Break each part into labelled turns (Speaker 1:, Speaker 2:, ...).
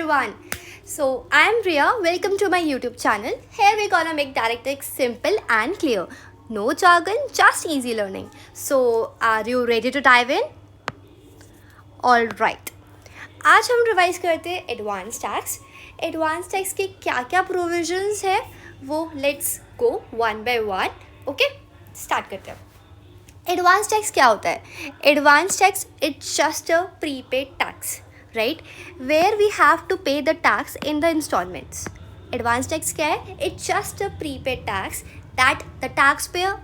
Speaker 1: everyone. So I am Riya. Welcome to my YouTube channel. Here we gonna make DirectX simple and clear. No jargon, just easy learning. So are you ready to dive in? All right. आज हम revise करते हैं advance tax. Advance tax के क्या क्या provisions है वो let's go one by one. Okay, start करते हैं. एडवांस टैक्स क्या होता है? Advance tax it's just a prepaid tax, right, where we have to pay the tax in the instalments. Advance tax क्या है? It's just a prepaid tax that the taxpayer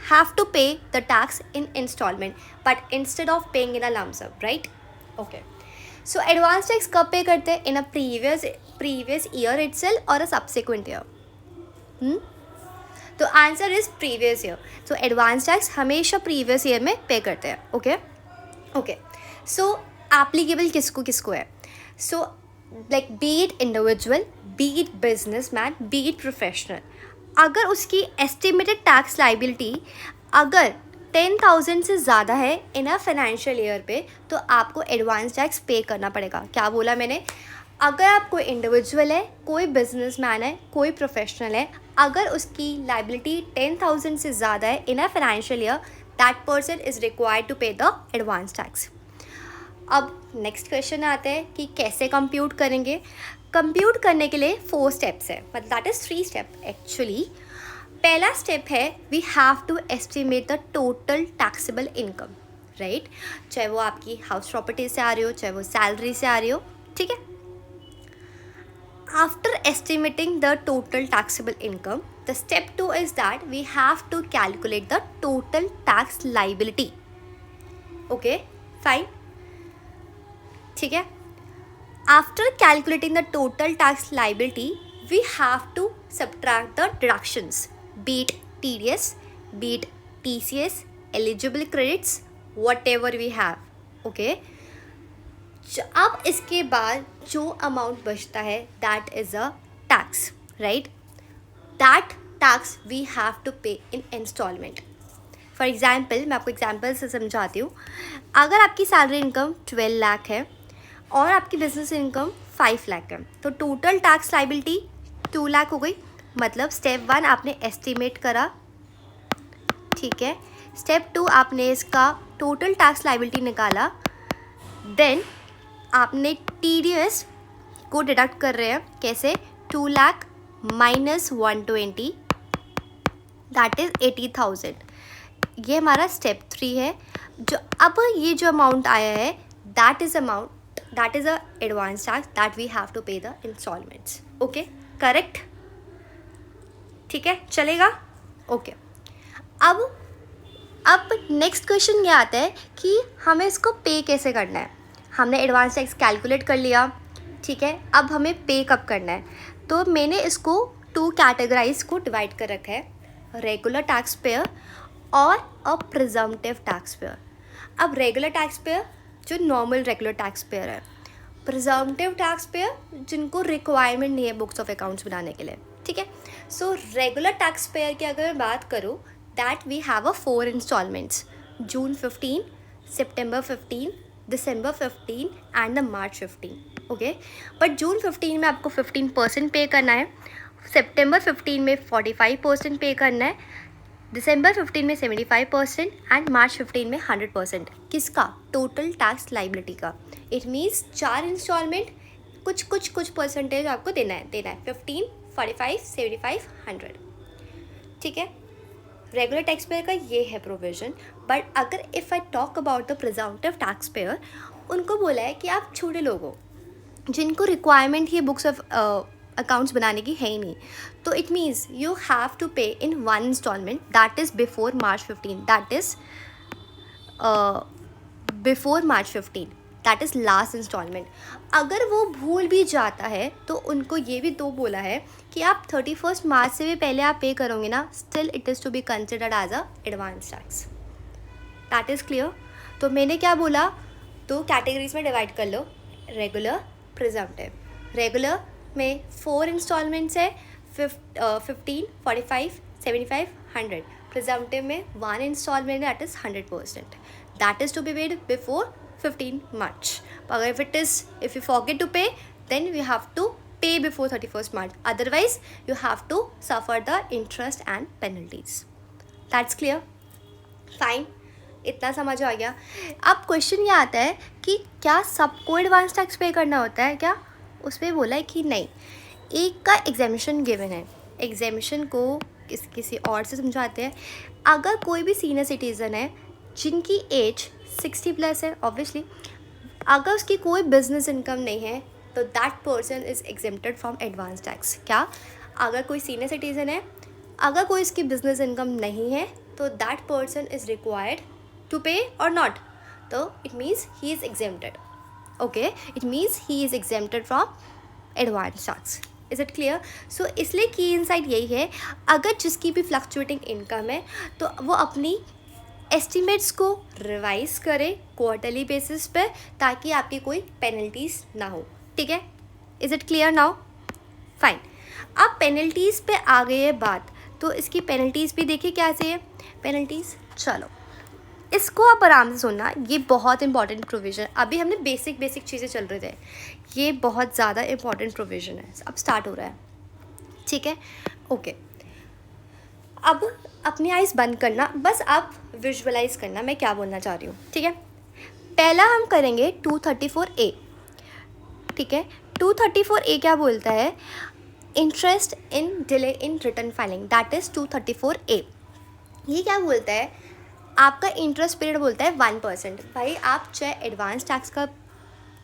Speaker 1: have to pay the tax in installment but instead of paying in a lump sum, right? Okay, so advance tax कब पे करते हैं? in a previous year itself or a subsequent year? तो answer is previous year. So advance tax हमेशा previous year में पे करते हैं. ओके. सो एप्लीकेबल किसको किसको है? So like B it individual, B it business man, B it professional. अगर उसकी एस्टिमेटेड टैक्स लाइबिलिटी अगर 10,000 से ज़्यादा है इन अ फाइनेंशियल ईयर पे तो आपको एडवांस टैक्स पे करना पड़ेगा. क्या बोला मैंने? अगर आप कोई इंडिविजुअल है, कोई बिजनेसमैन है, कोई प्रोफेशनल है, अगर उसकी लाइबिलिटी 10,000 से ज़्यादा है in a financial year, that person is required to pay the advance tax. अब नेक्स्ट क्वेश्चन आते हैं कि कैसे कंप्यूट करेंगे. कंप्यूट करने के लिए 4 स्टेप्स है, मतलब दैट इज़ 3 स्टेप एक्चुअली. पहला स्टेप है we have to estimate the total taxable income, right, चाहे वो आपकी हाउस प्रॉपर्टी से आ रही हो, चाहे वो सैलरी से आ रही हो, ठीक है. After estimating the total taxable income, the step 2 is that we have to calculate the total tax liability. Okay, fine. ठीक है. After calculating the total tax liability, we have to subtract the deductions, be it TDS, be it TCS, eligible credits, whatever we have. Okay. अब इसके बाद जो amount बचता है that is a tax, right. That tax we have to pay in instalment. For example, मैं आपको example से समझाती हूँ. अगर आपकी सैलरी इनकम 12 लाख है और आपकी बिजनेस इनकम 5 लाख है तो टोटल टैक्स लाइबिलिटी 2 लाख हो गई. मतलब स्टेप 1 आपने एस्टिमेट करा, ठीक है. स्टेप 2 आपने इसका टोटल टैक्स लाइबिलिटी निकाला. देन आपने TDS को डिडक्ट कर रहे हैं. कैसे? 2 लाख माइनस 120 दैट इज़ 80,000. ये हमारा स्टेप 3 है. जो अब ये जो अमाउंट आया है that is a advance tax that we have to pay the instalments. Okay, correct, ठीक है, चलेगा. ओके. अब नेक्स्ट क्वेश्चन ये आता है कि हमें इसको पे कैसे करना है. हमने एडवांस टैक्स कैलकुलेट कर लिया, ठीक है. अब हमें पे कब करना है? तो मैंने इसको 2 कैटेगराइज को डिवाइड कर रखा है, रेगुलर टैक्स पेयर और अ प्रिजम्पटिव टैक्स पेयर. अब रेगुलर टैक्स पेयर जो नॉर्मल रेगुलर टैक्स पेयर है, प्रिजम्पटिव टैक्स पेयर जिनको रिक्वायरमेंट नहीं है बुक्स ऑफ अकाउंट्स बनाने के लिए, ठीक है. सो रेगुलर टैक्स पेयर की अगर मैं बात करूँ that we have a 4 instalments, June 15, September 15, December 15 and the March 15. Okay, but June 15 में आपको 15% पे करना है, September 15 में 45% पे करना है, December 15 में 75% एंड March 15 में 100%. किसका? टोटल टैक्स लाइबिलिटी का. इट मीन्स 4 इंस्टॉलमेंट, कुछ परसेंटेज आपको देना है 15, 45, 75, 100, ठीक है. रेगुलर टैक्स पेयर का ये है प्रोविज़न. बट अगर if I talk about the presumptive tax payer, उनको बोला है कि आप छोटे लोग हो जिनको रिक्वायरमेंट ही बुक्स ऑफ अकाउंट्स बनाने की है ही नहीं, तो it means you have to pay in 1 instalment that is before March 15, that is before March 15, that is last instalment. अगर वो भूल भी जाता है तो उनको ये भी तो बोला है कि आप 31 मार्च से भी पहले आप पे करोगे ना, still it is to be considered as a advance tax. That is clear. तो मैंने क्या बोला, 2 कैटेगरीज में डिवाइड कर लो, रेगुलर, प्रिजम्पटिव. रेगुलर में 4 इंस्टॉलमेंट्स है, 15, 45, 75, 100. प्रिजम्पटिव में 1 instalment that is 100%. That is to be paid before 15 March. अगर if you forget to pay then you have to pay before 31st March. Otherwise, you have to suffer the interest and penalties. That's clear? Fine. इतना समझ आ गया. अब question ये आता है कि क्या सबको एडवांस टैक्स पे करना होता है क्या? उसमें बोला है कि नहीं, एक का एग्जामिशन गिवन है. एग्जामिशन को किसी और से समझाते हैं. अगर कोई भी सीनियर सिटीज़न है जिनकी एज 60+ है, ऑब्वियसली अगर उसकी कोई बिजनेस इनकम नहीं है तो that person is exempted from advance tax. क्या? अगर कोई सीनियर सिटीज़न है, अगर कोई इसकी बिजनेस इनकम नहीं है तो that person is required to pay और नॉट, तो it means he is exempted. Okay, it means he is exempted from advance tax. Is it clear? So इसलिए की इनसाइट यही है, अगर जिसकी भी फ्लक्चुएटिंग इनकम है तो वो अपनी एस्टिमेट्स को रिवाइज करें क्वार्टरली बेसिस पे, ताकि आपकी कोई पेनल्टीज़ ना हो. ठीक है? Is it clear now? Fine. अब पेनल्टीज़ पे आ गई है बात, तो इसकी पेनल्टीज़ भी देखिए कैसे है. पेनल्टीज़, चलो इसको आप आराम से सुनना, ये बहुत इंपॉर्टेंट प्रोविज़न. अभी हमने बेसिक चीज़ें चल रहे थे, ये बहुत ज़्यादा इंपॉर्टेंट प्रोविज़न है. अब स्टार्ट हो रहा है. ठीक है? ओके. अब अपनी आइज़ बंद करना, बस आप विजुअलाइज करना मैं क्या बोलना चाह रही हूँ. ठीक है? पहला हम करेंगे 234A. ठीक है? 234A क्या बोलता है? Interest in delay in return filing, that is 234A. ये क्या बोलता है? आपका इंटरेस्ट पीरियड बोलता है 1%. भाई आप चाहे एडवांस टैक्स का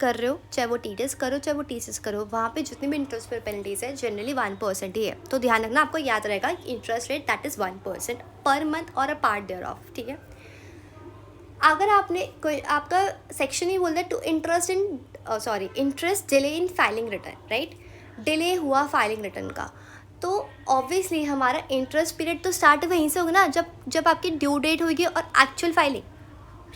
Speaker 1: कर रहे हो, चाहे वो TDS करो, चाहे वो TCS करो, वहाँ पे जितनी भी इंटरेस्ट पे पेनल्टीज़ है जनरली 1% ही है. तो ध्यान रखना, आपको याद रहेगा interest rate that is 1% per month और अ पार्ट देयर ऑफ. ठीक है? अगर आपने कोई आपका सेक्शन ही बोलता है to interest delay in filing return, right? Delay हुआ फाइलिंग रिटर्न का, तो ऑब्वियसली हमारा इंटरेस्ट पीरियड तो स्टार्ट वहीं से होगा ना, जब आपकी ड्यू डेट होगी और एक्चुअल फाइलिंग,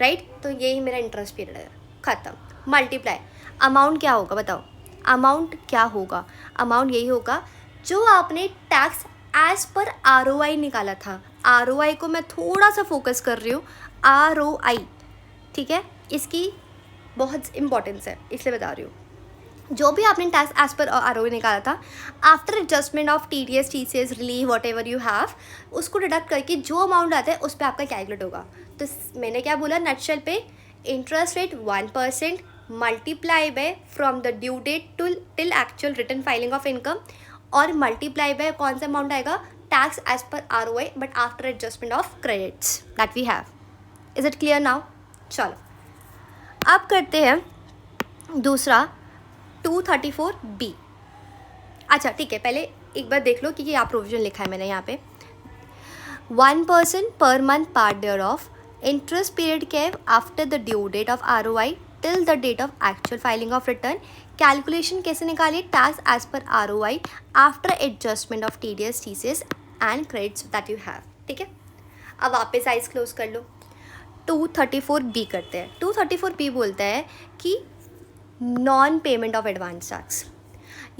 Speaker 1: राइट? तो यही मेरा इंटरेस्ट पीरियड है. ख़त्म. मल्टीप्लाई. अमाउंट क्या होगा बताओ? अमाउंट क्या होगा? अमाउंट यही होगा जो आपने टैक्स एज पर ROI निकाला था. ROI को मैं थोड़ा सा फोकस कर रही हूँ. ROI, ठीक है? इसकी बहुत इंपॉर्टेंस है, इसलिए बता रही हूँ. जो भी आपने टैक्स एज पर ROI निकाला था, after adjustment of TDS, TCS, relieve what ever you have, उसको डिडक्ट करके जो अमाउंट आता है उस पर आपका कैलकुलेट होगा. तो मैंने क्या बोला नटशेल पे? Interest rate 1% multiply by from the due date till actual return filing of income, और मल्टीप्लाई बाय कौन सा अमाउंट आएगा? Tax as per ROI but after adjustment of credits that we have. Is it clear now? चलो अब करते हैं दूसरा 234B. अच्छा ठीक है, पहले एक बार देख लो कि क्या प्रोविजन लिखा है मैंने यहाँ पे. 1% per month part thereof interest period के after the due date of ROI till the date of actual filing of return. Calculation कैसे निकालिए? Tax as per ROI after adjustment of TDS, TCS and credits that you have. ठीक है? अब वापस eyes close कर लो. 234B करते हैं. 234B बोलता है कि non payment of advance tax.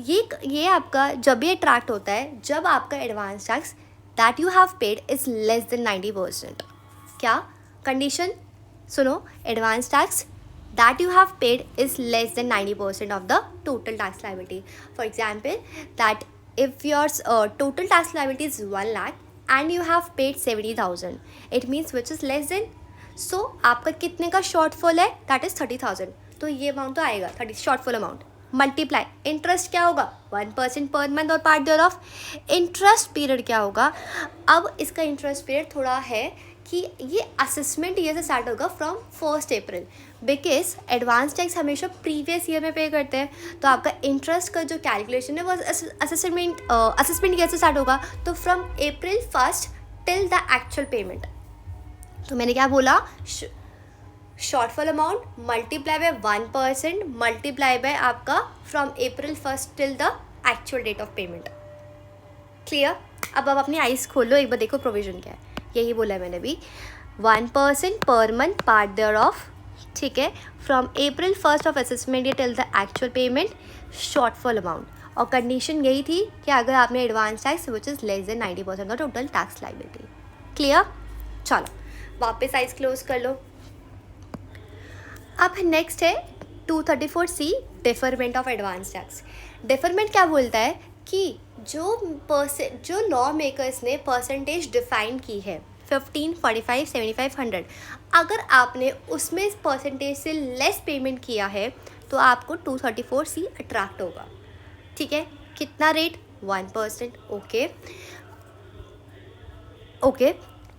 Speaker 1: ये आपका जब भी अट्रैक्ट होता है जब आपका advance tax that you have paid is less than 90%. क्या कंडीशन? सुनो, advance tax that you have paid is less than 90% of the total tax liability. For example that if your total tax liability is 1 lakh and you have paid 70,000, it means which is less than. So आपका कितने का shortfall है? That is 30,000. तो ये amount तो आएगा 30 shortfall amount. Multiply. Interest क्या होगा? 1% पर मंथ और part thereof. Interest period क्या होगा? अब इसका इंटरेस्ट पीरियड थोड़ा है कि ये असेसमेंट ईयर से स्टार्ट होगा from 1 April, because advance tax हमेशा प्रीवियस ईयर में पे करते हैं. तो आपका इंटरेस्ट का जो कैलकुलेशन है वो असेसमेंट ईयर से स्टार्ट होगा. तो from April 1 till the actual payment. तो मैंने क्या बोला? Shortfall amount multiply by 1% multiply by आपका from April 1 till the actual date of payment. Clear? अब अपनी आइज़ खोलो, एक बार देखो प्रोविजन क्या है. यही बोला है मैंने भी. 1% per month part there of, ठीक है, from April 1 of assessment year till the actual payment, shortfall amount. और कंडीशन यही थी कि अगर आपने advance tax which is less than 90% of total tax liability. Clear? चलो वापस आइज क्लोज कर लो. अब नेक्स्ट है 234C deferment of advance tax. Deferment क्या बोलता है कि जो लॉ मेकर्स ने परसेंटेज डिफाइन की है 15, 45, 75, 100, अगर आपने उसमें परसेंटेज से लेस पेमेंट किया है तो आपको 234C अट्रैक्ट होगा। ठीक है, कितना rate? 1%। Okay okay,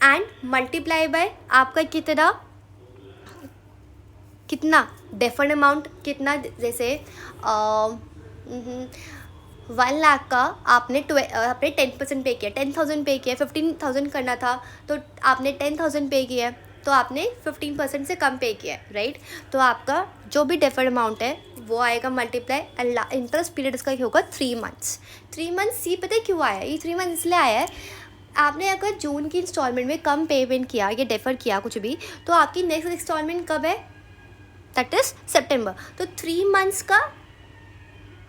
Speaker 1: and multiply by आपका कितना डेफर्ड अमाउंट कितना, जैसे 1 लाख का आपने 10% पे किया, 10,000 पे किया, 15,000 करना था तो आपने 10,000 पे किया, तो आपने 15% से कम पे किया है, राइट। तो आपका जो भी डेफर्ड अमाउंट है वो आएगा मल्टीप्लाई, इंटरेस्ट पीरियड इसका होगा 3 मंथ्स। 3 मंथ्स सी पता है क्यों आया है? ये 3 मंथ इसलिए आया है, आपने अगर जून की इंस्टॉलमेंट में कम पेमेंट किया या डेफर किया कुछ भी, तो आपकी नेक्स्ट इंस्टॉलमेंट कब है? दैट इज़ सितंबर। तो 3 मंथ्स का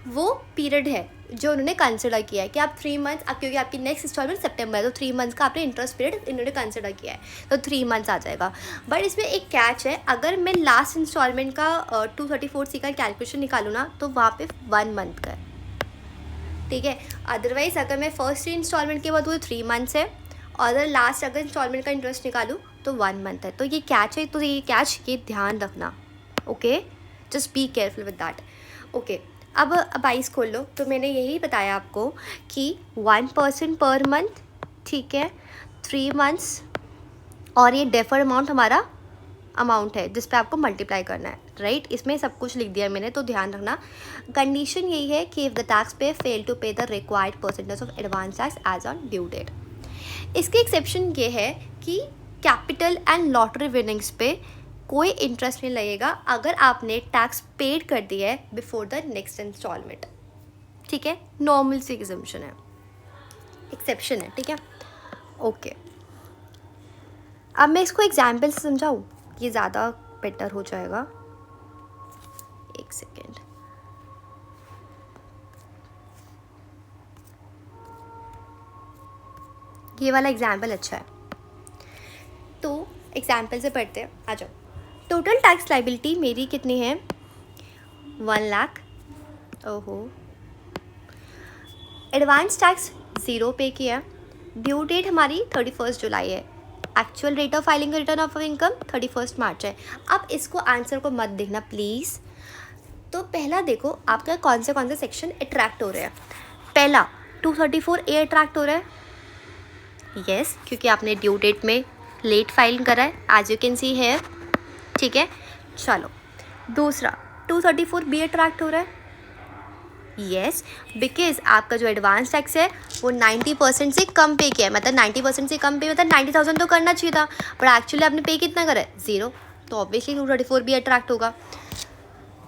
Speaker 1: वो पीरियड है जो उन्होंने कंसिडर किया है कि आप 3 मंथ्स, क्योंकि आपकी नेक्स्ट इंस्टॉलमेंट सितंबर है तो 3 मंथ्स का आपने इंटरेस्ट पीरियड इन्होंने कंसिडर किया है, तो 3 मंथ्स आ जाएगा। बट इसमें एक कैच है, अगर मैं लास्ट इंस्टॉलमेंट का 234C का कैलकुलेशन निकालूँ ना तो वहाँ पे 1 मंथ का है। ठीक है, अदरवाइज़ अगर मैं फर्स्ट इंस्टॉलमेंट के बाद वो 3 मंथ्स है, और अगर लास्ट अगर इंस्टॉलमेंट का इंटरेस्ट निकालूँ तो 1 मंथ है। तो ये कैच है, तो ये कैच ये ध्यान रखना। Okay, just be careful with that. Okay, अब 22 खोल लो। तो मैंने यही बताया आपको कि 1% पर मंथ, ठीक है, 3 मंथ्स, और ये डेफर अमाउंट हमारा अमाउंट है जिस पे आपको मल्टीप्लाई करना है, राइट। इसमें सब कुछ लिख दिया मैंने, तो ध्यान रखना। कंडीशन यही है कि if the tax pay fail to pay the required percentage of advance tax as on due date. इसकी एक्सेप्शन ये है कि कैपिटल एंड लॉटरी विनिंग्स पे कोई इंटरेस्ट नहीं लगेगा अगर आपने टैक्स पेड कर दिया है बिफोर द नेक्स्ट इंस्टॉलमेंट। ठीक है, नॉर्मल सी एक्सेप्शन है, ठीक है। ओके, अब मैं इसको एग्जाम्पल से समझाऊँ, ये ज़्यादा बेटर हो जाएगा। एक सेकेंड, ये वाला एग्जाम्पल अच्छा है, तो एग्जाम्पल से पढ़ते हैं। आ जाओ। टोटल टैक्स लाइबिलिटी मेरी कितनी है? 1 लाख। ओहो, एडवांस टैक्स 0 पे किया, ड्यू डेट हमारी 31 जुलाई है, actual rate of filing return of income 31 मार्च है। अब इसको आंसर को मत देखना प्लीज़। तो पहला देखो आपका कौन से सेक्शन अट्रैक्ट हो रहे हैं। पहला 234A अट्रैक्ट हो रहा है, यस, क्योंकि आपने ड्यू डेट में लेट फाइलिंग करा है, एज यू कैन सी है। ठीक है, चलो। दूसरा 234B अट्रैक्ट हो रहा है, यस, बिकॉज आपका जो एडवांस टैक्स है वो 90% से कम पे किया है, मतलब 90% से कम पे, मतलब 90,000 तो करना चाहिए था, पर एक्चुअली आपने पे कितना करा है? 0, तो ऑब्वियसली 234B अट्रैक्ट होगा।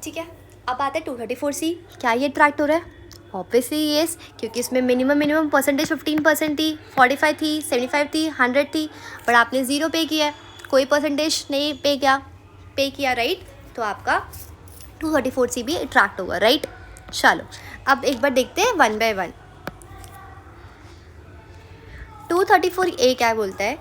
Speaker 1: ठीक है, अब आता है 234C। क्या ये अट्रैक्ट हो रहा है? ऑब्वियसली येस, क्योंकि इसमें मिनिमम परसेंटेज 15% थी, 45 थी, 75 थी, 100 थी, पर आपने 0 पे किया है, कोई परसेंटेज नहीं पे किया, राइट। तो आपका 234C भी अट्रैक्ट होगा, राइट। चलो, अब एक बार देखते हैं 1 बाय 1। 234A क्या बोलता है?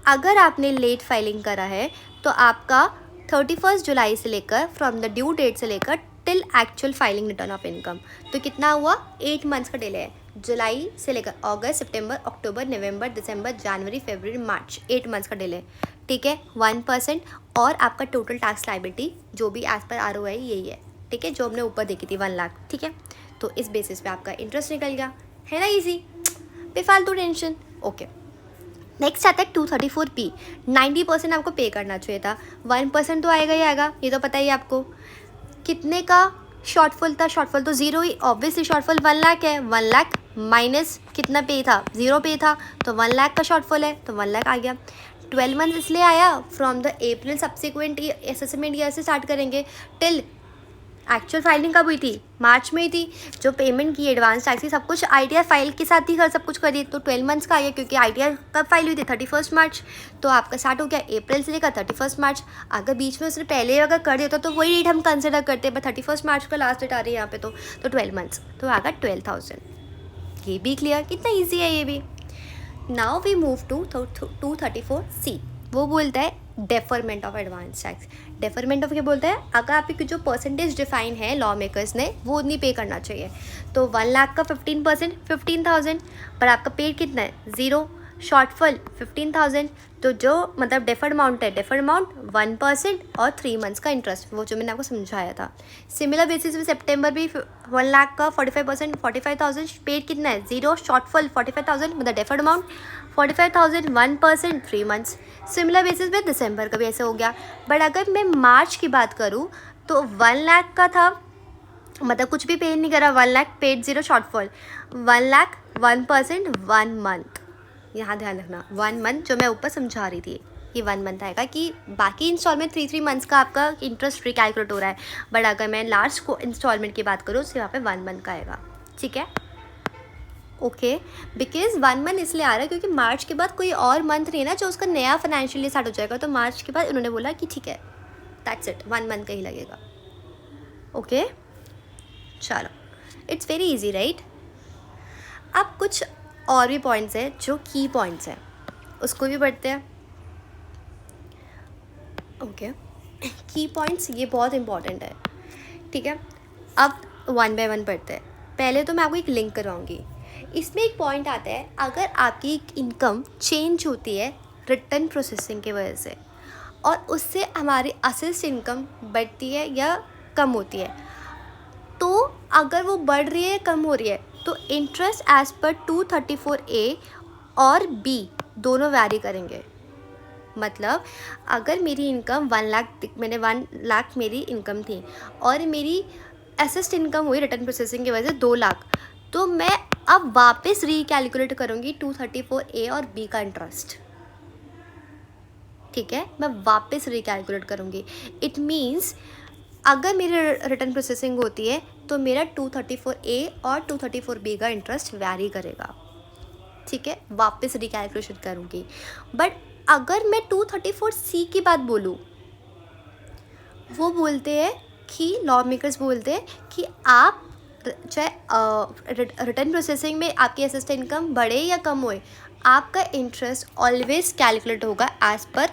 Speaker 1: अगर आपने लेट फाइलिंग करा है तो आपका 31 जुलाई से लेकर, फ्रॉम द ड्यू डेट से लेकर till actual filing return of income, तो कितना हुआ? 8 मंथ्स का डिले है। जुलाई से लेकर अगस्त, सितंबर, अक्टूबर, नवंबर, दिसंबर, जनवरी, फरवरी, मार्च, 8 मंथ्स का डिले। ठीक है, 1%, और आपका टोटल टैक्स लाइबिलिटी जो भी एज पर ROI यही है। ठीक है, जो हमने ऊपर देखी थी 1 लाख। ठीक है, तो इस बेसिस पे आपका इंटरेस्ट निकल गया, है ना, इजी, बेफालतू टेंशन। ओके, नेक्स्ट आता है 234P। 90% आपको पे करना चाहिए था, 1% तो आएगा ही आएगा, ये तो पता ही आपको। कितने का शॉर्टफॉल था? शॉर्टफॉल तो 0 ही, ऑब्वियसली शॉर्टफॉल 1 लाख है, 1 लाख माइनस कितना पे था? 0 पे था, तो 1 लाख का शॉर्टफॉल है, तो 1 लाख आ गया। 12 मंथ इसलिए आया, from the April subsequent assessment year से स्टार्ट करेंगे टिल एक्चुअल फाइलिंग कब हुई थी? मार्च में ही थी। जो पेमेंट की एडवांस टैक्स की सब कुछ ITR फाइल के साथ ही सब कुछ करिए, तो 12 मंथ्स का आ गया, क्योंकि ITR कब फाइल हुई थी? 31 मार्च, तो आपका स्टार्ट हो गया अप्रैल से लेकर 31 मार्च। अगर बीच में उसने पहले अगर कर दिया तो वही डेट हम कंसिडर करते हैं, बट 31 मार्च का लास्ट डेट आ रही है यहाँ पे, तो 12 मंथ्स, तो आ गया 12,000। ये भी क्लियर, कितना ईजी है ये भी। Now we move to 234C। वो बोलता है deferment of advance tax. Deferment of क्या बोलते हैं, अगर आपकी जो परसेंटेज डिफाइन है लॉ मेकर्स ने वो नहीं पे करना चाहिए। तो 1 लाख का 15% 15,000, पर आपका पेड कितना है 0, शॉर्टफॉल 15,000। तो जो मतलब डेफर्ड अमाउंट है, डेफर्ड अमाउंट 1% और 3 मंथ्स का इंटरेस्ट, वो जो मैंने आपको समझाया था। सिमिलर बेसिस में सितंबर भी 1 लाख का 45% 45,000, पेड कितना है 0, शॉर्टफॉल 45,000, मतलब deferred amount 45,000, 1%, 3 months. Similar basis में दिसंबर का भी ऐसे हो गया। बट अगर मैं मार्च की बात करूँ तो 1 लाख का था, मतलब कुछ भी पेड नहीं करा, 1 lakh paid 0, shortfall 1 lakh 1%, 1 month. यहाँ ध्यान रखना 1 मंथ, जो मैं ऊपर समझा रही थी कि 1 मंथ आएगा, कि बाकी इंस्टॉलमेंट 3 मंथ्स का आपका इंटरेस्ट रिकैलकुलेट हो रहा है। बट अगर मैं लास्ट को इंस्टॉलमेंट की बात करूँ उससे वहाँ पे 1 मंथ का आएगा। ठीक है, ओके। बिकॉज 1 मंथ इसलिए आ रहा है क्योंकि मार्च के बाद कोई और मंथ नहीं है ना जो उसका नया फाइनेंशियल ईयर स्टार्ट हो जाएगा, तो मार्च के बाद उन्होंने बोला कि ठीक है दैट्स इट, 1 मंथ का ही लगेगा। ओके चलो, इट्स वेरी इजी राइट। अब कुछ और भी पॉइंट्स हैं जो की पॉइंट्स हैं, उसको भी पढ़ते हैं। ओके, की पॉइंट्स ये बहुत इंपॉर्टेंट है। ठीक है, अब 1 बाय 1 पढ़ते हैं। पहले तो मैं आपको एक लिंक करवाऊँगी। इसमें एक पॉइंट आता है, अगर आपकी इनकम चेंज होती है रिटर्न प्रोसेसिंग की वजह से और उससे हमारी असिस्ट इनकम बढ़ती है या कम होती है, तो अगर वो बढ़ रही है कम हो रही है तो इंटरेस्ट एज पर 234A और B दोनों वैरी करेंगे। मतलब अगर मेरी इनकम 1 लाख, मैंने 1 लाख मेरी इनकम थी और मेरी असिस्ट इनकम हुई रिटर्न प्रोसेसिंग की वजह से 2 लाख, तो मैं अब वापस रिकैलकुलेट करूँगी 234A और B का इंटरेस्ट। ठीक है, मैं वापस रिकैलकुलेट करूँगी। इट मीन्स अगर मेरी रिटर्न प्रोसेसिंग होती है तो मेरा 234A और 234B का इंटरेस्ट वैरी करेगा। ठीक है, वापस रिकैलकुलेशन करूँगी। बट अगर मैं 234C की बात बोलूँ, वो बोलते हैं कि लॉ मेकर्स बोलते हैं कि आप चाहे रिटर्न प्रोसेसिंग में आपकी असिस्ट इनकम बढ़े या कम होए, आपका इंटरेस्ट ऑलवेज कैलकुलेट होगा as per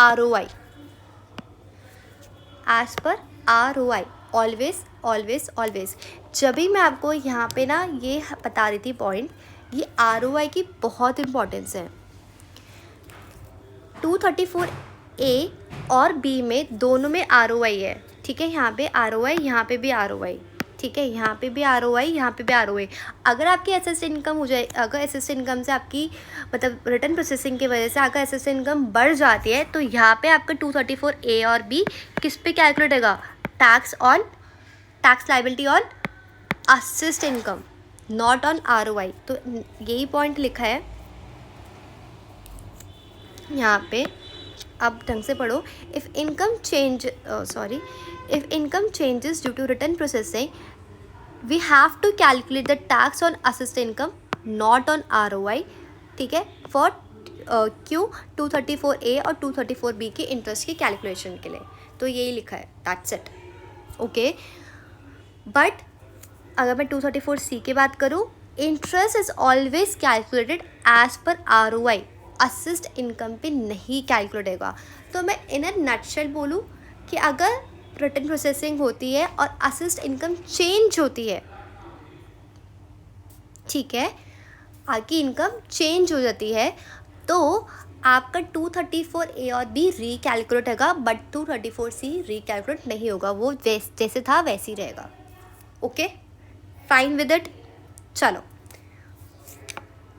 Speaker 1: ROI, as per ROI, always always always. जब भी मैं आपको यहाँ पे ना ये बता रही थी पॉइंट, ये ROI की बहुत इंपॉर्टेंस है। 234A और B में दोनों में ROI है। ठीक है, यहाँ पे ROI, यहाँ पे भी ROI। ठीक है, यहाँ पे भी ROI, यहाँ पे भी ROI। अगर आपकी असिस्ट इनकम हो जाए, अगर असिस्ट इनकम से आपकी मतलब रिटर्न प्रोसेसिंग की वजह से अगर असिस्ट इनकम बढ़ जाती है तो यहाँ पे आपका 234A और B किस पे कैलकुलेट होगा, tax liability on assessed income, not on ROI। तो यही पॉइंट लिखा है यहाँ पे, अब ढंग से पढ़ो। If income changes due to return processing, we have to calculate the tax on assessed income not on ROI। ठीक है, फॉर क्यों 234A और 234B के इंटरेस्ट की कैलकुलेशन के लिए। तो यही लिखा है, दैट्स इट। ओके, बट अगर मैं 234C की बात करूँ, interest is always calculated as per ROI, assessed income पे नहीं कैलकुलेट होगा। तो मैं इन अ नटशेल बोलूँ कि अगर रिटर्न प्रोसेसिंग होती है और असिस्ट इनकम चेंज होती है, ठीक है, आपकी इनकम चेंज हो जाती है, तो आपका 234A और B रिकैलकुलेट होगा, बट 234C रिकैलकुलेट नहीं होगा, वो जैसे था वैसे ही रहेगा। Okay, fine with it. चलो,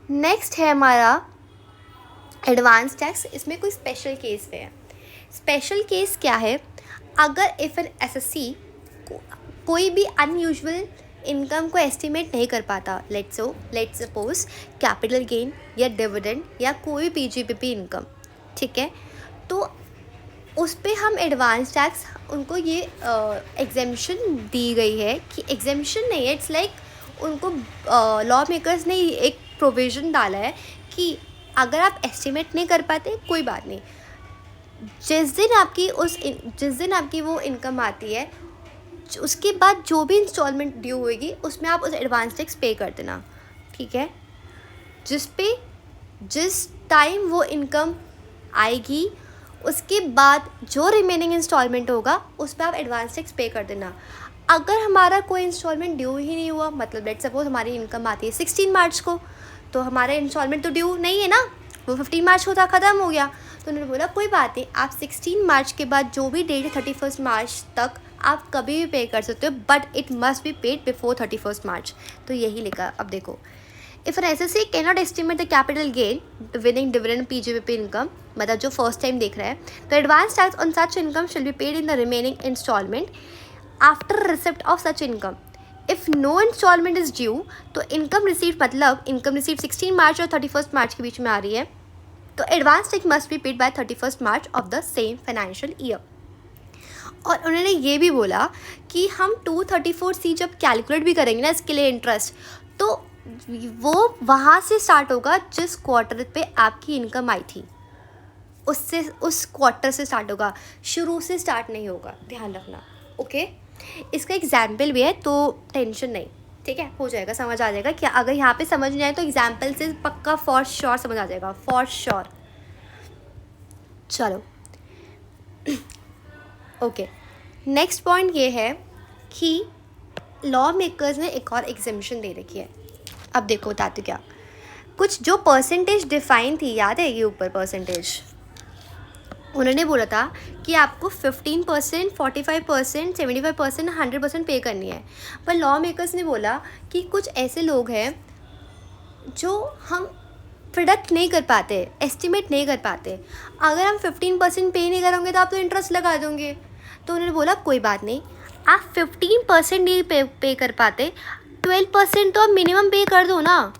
Speaker 1: नेक्स्ट है हमारा एडवांस टैक्स। इसमें कोई स्पेशल केस पे है। स्पेशल केस क्या है, अगर इफ़ एन SSC कोई भी अनयूजुअल इनकम को एस्टिमेट नहीं कर पाता, लेट्स सपोज कैपिटल गेन या डिविडेंड या कोई PGBP इनकम, ठीक है, तो उस पर हम एडवांस टैक्स उनको ये एग्जेम्पशन दी गई है कि एग्जेम्पशन नहीं है, इट्स लाइक उनको लॉ मेकर्स ने एक प्रोविज़न डाला है कि अगर आप एस्टिमेट नहीं कर पाते कोई बात नहीं, जिस दिन आपकी वो इनकम आती है उसके बाद जो भी इंस्टॉलमेंट ड्यू होएगी उसमें आप उस एडवांस टैक्स पे कर देना। ठीक है, जिस टाइम वो इनकम आएगी, उसके बाद जो रिमेनिंग इंस्टॉलमेंट होगा उस पर आप एडवांस टैक्स पे कर देना। अगर हमारा कोई इंस्टॉलमेंट ड्यू ही नहीं हुआ, मतलब लेट्स सपोज हमारी इनकम आती है 16 मार्च को, तो हमारा इंस्टॉलमेंट तो ड्यू नहीं है ना, वो 15 मार्च को था, ख़त्म हो गया। तो उन्होंने बोला कोई बात नहीं, आप 16 मार्च के बाद जो भी डेट है 31 मार्च तक आप कभी भी पे कर सकते हो, but it must be paid before 31 March. तो यही लिखा। अब देखो, if an assessee can not estimate the capital gain winning dividend PGBP income, मतलब जो फर्स्ट टाइम देख रहा है, तो advance tax on such income shall be paid in the remaining instalment after receipt of such income. If no instalment is due, तो income receive, मतलब income receive 16 March और 31 मार्च के बीच में आ रही है, तो advance tax must be paid by 31 March of the same financial year. और उन्होंने ये भी बोला कि हम 234C जब कैलकुलेट भी करेंगे ना इसके लिए इंटरेस्ट, तो वो वहाँ से स्टार्ट होगा जिस क्वार्टर पे आपकी इनकम आई थी, उससे, उस क्वार्टर से स्टार्ट होगा, शुरू से स्टार्ट नहीं होगा, ध्यान रखना। ओके, इसका एग्जाम्पल भी है तो टेंशन नहीं, ठीक है, हो जाएगा, समझ आ जाएगा। क्या अगर यहाँ पे समझ नहीं आए तो एग्जाम्पल से पक्का फॉर श्योर समझ आ जाएगा, फॉर श्योर। चलो ओके, नेक्स्ट पॉइंट ये है कि लॉ मेकर्स ने एक और एग्जेम्पशन दे रखी है। अब देखो बताती क्या, कुछ जो परसेंटेज डिफाइन थी, याद है ये ऊपर परसेंटेज, उन्होंने बोला था कि आपको 15%, 45%, 75%, 100% पे करनी है। पर लॉ मेकर्स ने बोला कि कुछ ऐसे लोग हैं जो हम प्रोडक्ट नहीं कर पाते, एस्टिमेट नहीं कर पाते। अगर हम 15% पे नहीं करोगे तो आप तो इंटरेस्ट लगा दोगे। तो उन्होंने बोला कोई बात नहीं, आप 15% नहीं पे कर पाते, 12% तो आप मिनिमम पे कर दो ना,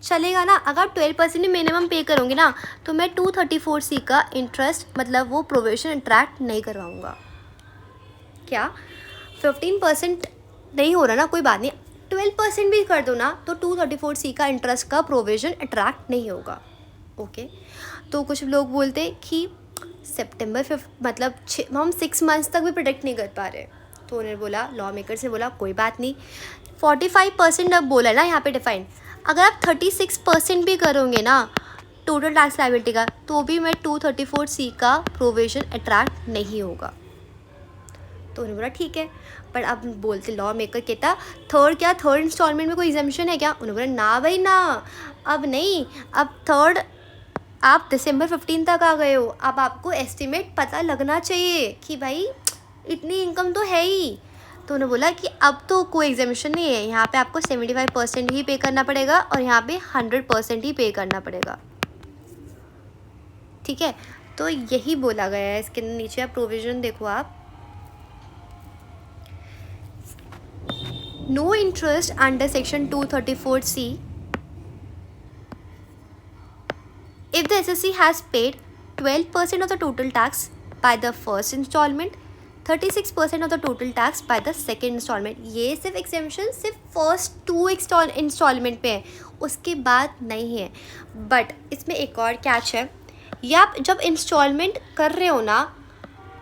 Speaker 1: चलेगा ना। अगर आप 12% ही मिनिमम पे करोगे ना, तो मैं 234C का इंटरेस्ट, मतलब वो प्रोविजन अट्रैक्ट नहीं करवाऊँगा। क्या 15% नहीं हो रहा ना, कोई बात नहीं, 12% भी कर दो ना, तो 234C का इंटरेस्ट का प्रोविजन अट्रैक्ट नहीं होगा। ओके, तो कुछ लोग बोलते कि सितंबर 5, मतलब हम 6 मंथ्स तक भी प्रोडक्ट नहीं कर पा रहे। तो उन्होंने बोला, लॉ मेकर्स ने बोला कोई बात नहीं, 45% अब बोला ना यहाँ पे डिफाइन, अगर आप 36% भी करोगे ना टोटल टैक्स लायबिलिटी का, तो भी मैं 234C का प्रोविजन अट्रैक्ट नहीं होगा। तो उन्होंने बोला ठीक है। पर अब बोलते लॉ मेकर कहता थर्ड इंस्टॉलमेंट में कोई एग्जेम्पशन है क्या? उन्होंने बोला ना भाई ना, अब नहीं, अब थर्ड आप दिसंबर 15 तक आ गए हो, अब आपको एस्टिमेट पता लगना चाहिए कि भाई इतनी इनकम तो है ही। तो उन्होंने बोला कि अब तो कोई एग्जामिशन नहीं है, यहाँ पे आपको 75% ही पे करना पड़ेगा और यहाँ पे 100% ही पे करना पड़ेगा। ठीक है, तो यही बोला गया है। इसके नीचे आप प्रोविजन देखो, आप no interest under section 234C if the SSC has paid 12% of the total tax by the first installment, 36% of the total tax by the second installment। ये सिर्फ एग्जेम्पशन सिर्फ फर्स्ट 2 इंस्टॉलमेंट पे है, उसके बाद नहीं है। बट इसमें एक और कैच है, या आप जब इंस्टॉलमेंट कर रहे हो ना,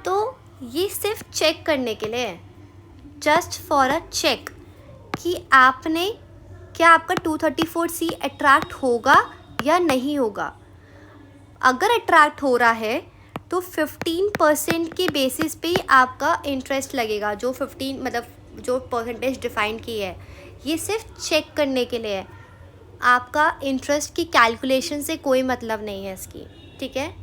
Speaker 1: तो ये सिर्फ चेक करने के लिए है, जस्ट फॉर अ चेक कि आपने क्या आपका 234C अट्रैक्ट होगा या नहीं होगा। अगर अट्रैक्ट हो रहा है तो 15% के बेसिस पे ही आपका इंटरेस्ट लगेगा, जो 15 मतलब जो परसेंटेज डिफाइन की है, ये सिर्फ चेक करने के लिए है। आपका इंटरेस्ट की कैलकुलेशन से कोई मतलब नहीं है इसकी, ठीक है,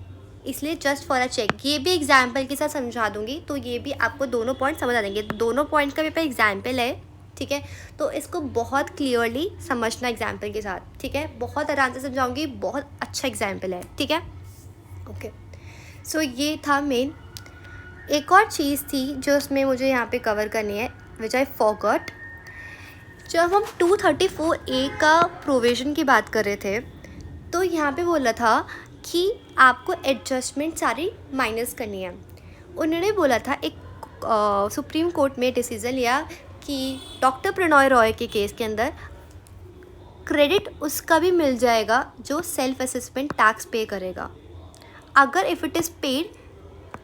Speaker 1: इसलिए जस्ट फॉर अ चेक। ये भी एग्जाम्पल के साथ समझा दूंगी, तो ये भी आपको दोनों पॉइंट समझ आ जाएंगे। दोनों पॉइंट का पेपर एग्जाम्पल है, ठीक है, तो इसको बहुत क्लियरली समझना एग्जाम्पल के साथ, ठीक है, बहुत आराम से समझाऊंगी, बहुत अच्छा एग्जाम्पल है, ठीक है। ओके, सो ये था मेन। एक और चीज़ थी जो उसमें मुझे यहाँ पे कवर करनी है, विच आई फॉरगॉट। जब हम 234A का प्रोविज़न की बात कर रहे थे, तो यहाँ पे बोला था कि आपको एडजस्टमेंट सारी माइनस करनी है। उन्होंने बोला था, एक सुप्रीम कोर्ट में डिसीज़न लिया कि डॉक्टर प्रणॉय रॉय के केस के अंदर क्रेडिट उसका भी मिल जाएगा जो सेल्फ असेसमेंट टैक्स पे करेगा, अगर if it is paid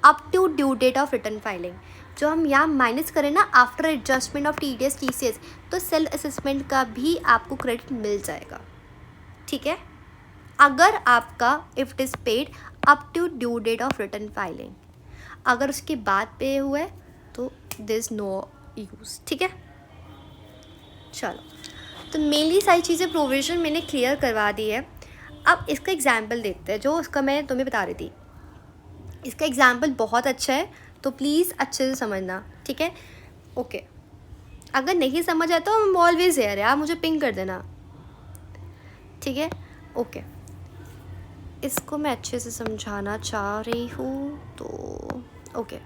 Speaker 1: up to due date of return filing. जो हम यहाँ माइनस करें ना after adjustment of TDS TCS, तो सेल्फ असेसमेंट का भी आपको क्रेडिट मिल जाएगा, ठीक है। अगर आपका if it is paid up to due date of return filing, अगर उसके बाद पे हुआ है तो दिस इज़ नो यूज़, ठीक है। चलो, तो मेनली सारी चीज़ें प्रोविज़न मैंने क्लियर करवा दी है। अब इसका एग्जाम्पल देखते हैं, जो उसका मैं तुम्हें बता रही थी। इसका एग्जाम्पल बहुत अच्छा है, तो प्लीज़ अच्छे से समझना, ठीक है। ओके, अगर नहीं समझ आया तो आई एम ऑलवेज हियर, आप मुझे पिंग कर देना, ठीक है। ओके, इसको मैं अच्छे से समझाना चाह रही हूँ, तो okay.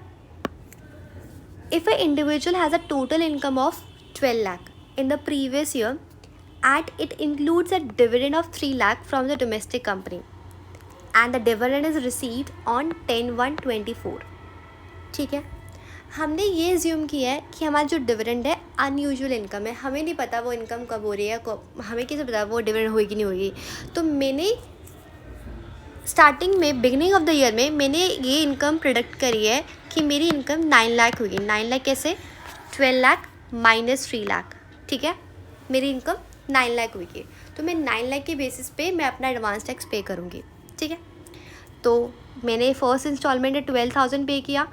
Speaker 1: If a individual has a total income of 12 lakh in the previous year and it includes a dividend of 3 lakh from the domestic company and the dividend is received on 10/1/24, ठीक है। हमने ये एज्यूम किया है कि हमारा जो dividend है अनयूजुअल इनकम है, हमें नहीं पता वो इनकम कब हो रही है, हमें कैसे पता वो डिविडेंड होगी कि नहीं होगी। तो मैंने स्टार्टिंग में बिगनिंग ऑफ द ईयर में मैंने ये इनकम प्रिडिक्ट करी है कि मेरी इनकम 9 लाख होगी। 9 लाख कैसे, 12 लाख माइनस 3 लाख, ठीक है। मेरी इनकम 9 लाख हुई, तो मैं 9 लाख के बेसिस पे मैं अपना एडवांस टैक्स पे करूँगी, ठीक है। तो मैंने फर्स्ट इंस्टॉलमेंट में 12,000 पे किया,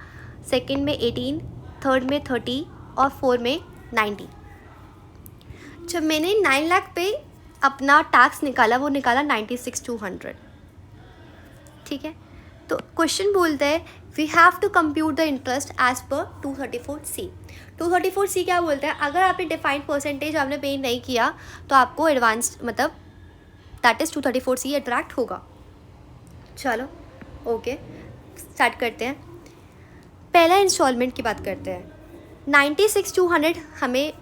Speaker 1: सेकंड में 18, थर्ड में 30 और फोर्थ में 90। जब मैंने 9 लाख पे अपना टैक्स निकाला, वो निकाला 96,200, ठीक है। तो क्वेश्चन बोलता है we have to compute the interest as per 234C। 234C क्या बोलता है, अगर आपने डिफाइंड परसेंटेज आपने पे नहीं किया तो आपको एडवांस मतलब दैट इज़ 234C अट्रैक्ट होगा। चलो ओके, स्टार्ट करते हैं। पहला इंस्टॉलमेंट की बात करते हैं। 96,200 हमें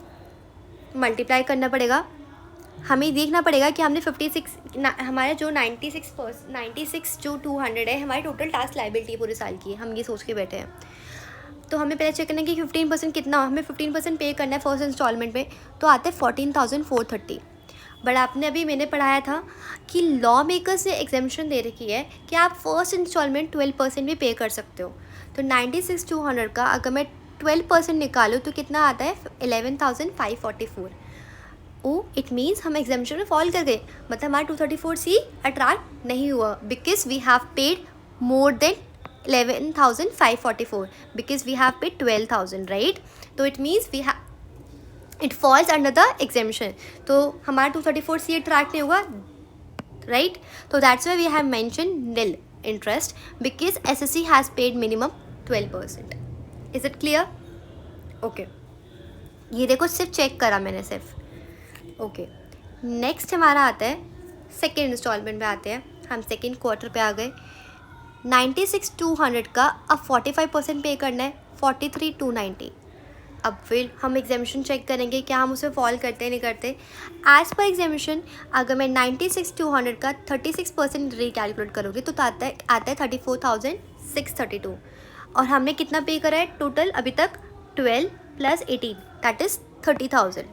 Speaker 1: मल्टीप्लाई करना पड़ेगा, हमें देखना पड़ेगा कि हमने 56 हमारा जो 96 जो 200 है हमारी टोटल टैक्स लाइबिलिटी पूरे साल की है, हम ये सोच के बैठे हैं। तो हमें पहले चेक करना है कि 15% कितना, हमें 15% पे करना है फर्स्ट इंस्टॉलमेंट पे, तो आते हैं 14,430। बट आपने अभी मैंने पढ़ाया था कि लॉ मेकर्स ने एग्जेम्पशन दे रखी है कि आप फर्स्ट इंस्टॉलमेंट 12% भी पे कर सकते हो। तो 96,200 का अगर मैं 12% निकालूँ तो कितना आता है 11,544। ओ इट मीन्स हम एग्जामिशन में फॉल कर गए, मतलब हमारा 234C अट्रैक्ट नहीं हुआ because we have paid more than 11,544 because we have paid 12,000, right. तो it means we have it falls under the exemption, तो हमारा 234C अट्रैक्ट नहीं हुआ, राइट। तो that's why we have mention nil interest because SSC has paid minimum 12%। Is it clear? Okay, ये देखो सिर्फ check करा मैंने सिर्फ। ओके, नेक्स्ट हमारा आता है सेकेंड इंस्टॉलमेंट में आते हैं, हम सेकेंड क्वार्टर पे आ गए। 96,200 का अब 45% पे करना है, 43,290। अब फिर हम एग्जामिशन चेक करेंगे क्या हम उसे फॉल करते हैं नहीं करते। एज पर एग्जामिशन अगर मैं 96,200 का 36% रिकैलकुलेट करोगे तो आता है 34,632, और हमने कितना पे करा है टोटल अभी तक 12 + 18 दैट इज़ 30,000,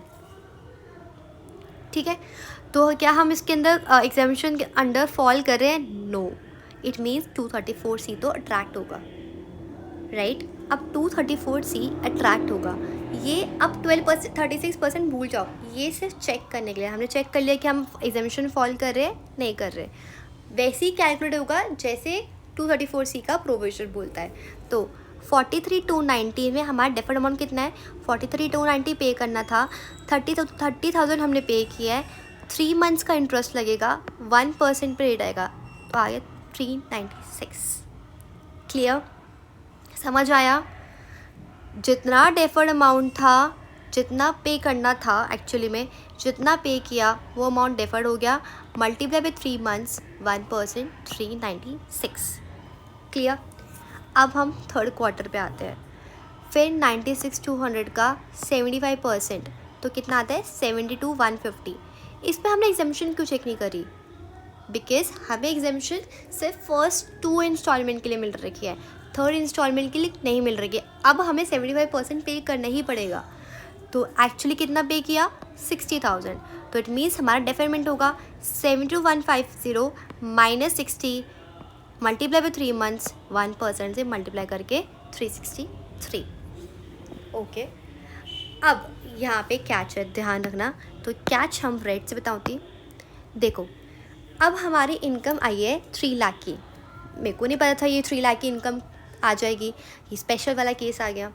Speaker 1: ठीक है। तो क्या हम इसके अंदर एग्जामिशन के अंडर फॉल कर रहे हैं? नो, इट मीन्स 234C तो अट्रैक्ट होगा, राइट। अब 234C अट्रैक्ट होगा, ये अब 12% 36% भूल जाओ, ये सिर्फ चेक करने के लिए हमने चेक कर लिया कि हम एग्जामिशन फॉल कर रहे हैं नहीं कर रहे, वैसे ही कैलकुलेट होगा जैसे 234C का प्रोविजन बोलता है। तो 43,290 में हमारा डेफर्ड अमाउंट कितना है, 43,290 पे करना था, 30,000 हमने पे किया है, 3 मंथ्स का इंटरेस्ट लगेगा, 1% पे रेट आएगा, तो आ गया 396। क्लियर? समझ आया? जितना डेफर्ड अमाउंट था, जितना पे करना था एक्चुअली में जितना पे किया वो अमाउंट डेफर्ड हो गया, मल्टीप्लाई बाय 3 मंथ्स 1%, 396। क्लियर? अब हम थर्ड क्वार्टर पे आते हैं। फिर 96,200 का 75%, तो कितना आता है 72,150। इस पर हमने एग्जामिशन क्यों चेक नहीं करी, बिकॉज हमें एग्जामिशन सिर्फ फर्स्ट 2 इंस्टॉलमेंट के लिए मिल रखी है, थर्ड इंस्टॉलमेंट के लिए नहीं मिल रही है। अब हमें 75% पे करना ही पड़ेगा, तो एक्चुअली कितना पे किया 60,000, तो इट मीन्स हमारा डेफरमेंट होगा 72,150 माइनस 60 मल्टीप्लाई बाय 3 मंथ्स, 1% से मल्टीप्लाई करके 363। ओके, अब यहाँ पे कैच है, ध्यान रखना। तो कैच हम रेट से बताऊँगी। देखो, अब हमारी इनकम आई है 3 लाख की। मेरे को नहीं पता था ये 3 लाख की इनकम आ जाएगी, ये स्पेशल वाला केस आ गया।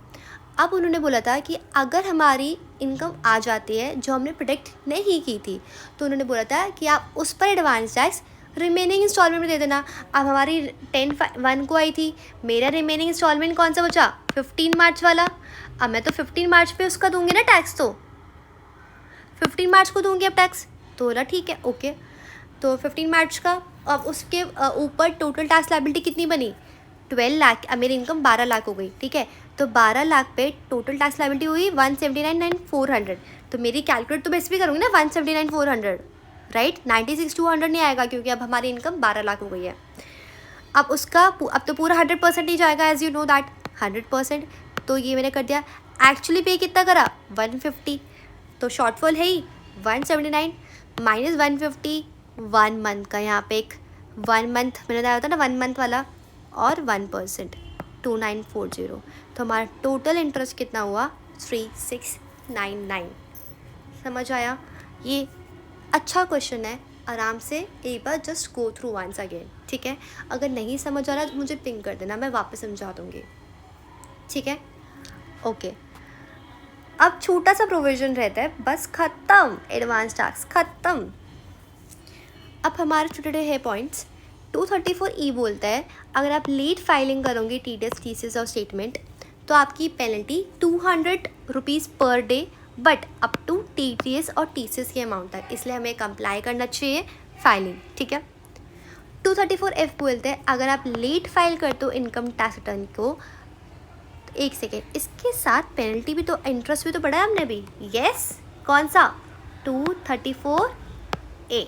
Speaker 1: अब उन्होंने बोला था कि अगर हमारी इनकम आ जाती है जो हमने प्रोडिक्ट नहीं की थी, तो उन्होंने बोला था कि आप उस पर एडवांस टैक्स रिमेनिंग इंस्टॉलमेंट में दे देना। अब हमारी 10/1 को आई थी, मेरा रिमेनिंग इंस्टॉलमेंट कौन सा बचा? 15 मार्च वाला। अब मैं तो 15 मार्च पे उसका दूंगी ना टैक्स, तो 15 मार्च को दूंगी अब टैक्स। तो बोला ठीक है, ओके। तो 15 मार्च का अब उसके ऊपर टोटल टैक्स लायबिलिटी कितनी बनी? 12 लाख। अब मेरी इनकम 12 लाख हो गई, ठीक है। तो 12 लाख पे टोटल टैक्स लायबिलिटी हुई 179,400। तो मेरी कैलकुलेट तो बेस भी करूँगी ना 179,400, राइट। 96,200 नहीं आएगा, क्योंकि अब हमारी इनकम 12 लाख हो गई है। अब उसका अब तो पूरा 100% नहीं जाएगा, एज यू नो दैट 100%। तो ये मैंने कर दिया। एक्चुअली पे कितना करा? 150। तो शॉर्टफॉल है ही 179 माइनस 150, 1 मंथ का। यहाँ पे एक 1 मंथ मैंने बताया था ना, 1 मंथ वाला, और 1%, 2940। तो हमारा टोटल इंटरेस्ट कितना हुआ? 3699। समझ आया? ये अच्छा क्वेश्चन है, आराम से एक बार just go through once again, ठीक है। अगर नहीं समझ आ रहा तो मुझे पिंग कर देना, मैं वापस समझा दूँगी, ठीक है, ओके। अब छोटा सा प्रोविज़न रहता है, बस ख़त्म, एडवांस टैक्स ख़त्म। अब हमारे छोटे है पॉइंट्स। 234E बोलता है अगर आप लेट फाइलिंग करोगे TDS, TCS और स्टेटमेंट, तो आपकी penalty 200 rupees per day, but up to TDS और TCS की अमाउंट तक, इसलिए हमें कंप्लाई करना चाहिए फाइलिंग, ठीक है। 234F बोलते हैं अगर आप लेट फाइल करते हो इनकम टैक्स रिटर्न को, एक सेकेंड, इसके साथ पेनल्टी भी तो, इंटरेस्ट भी तो पढ़ा है हमने भी, यस। कौन सा? 234A,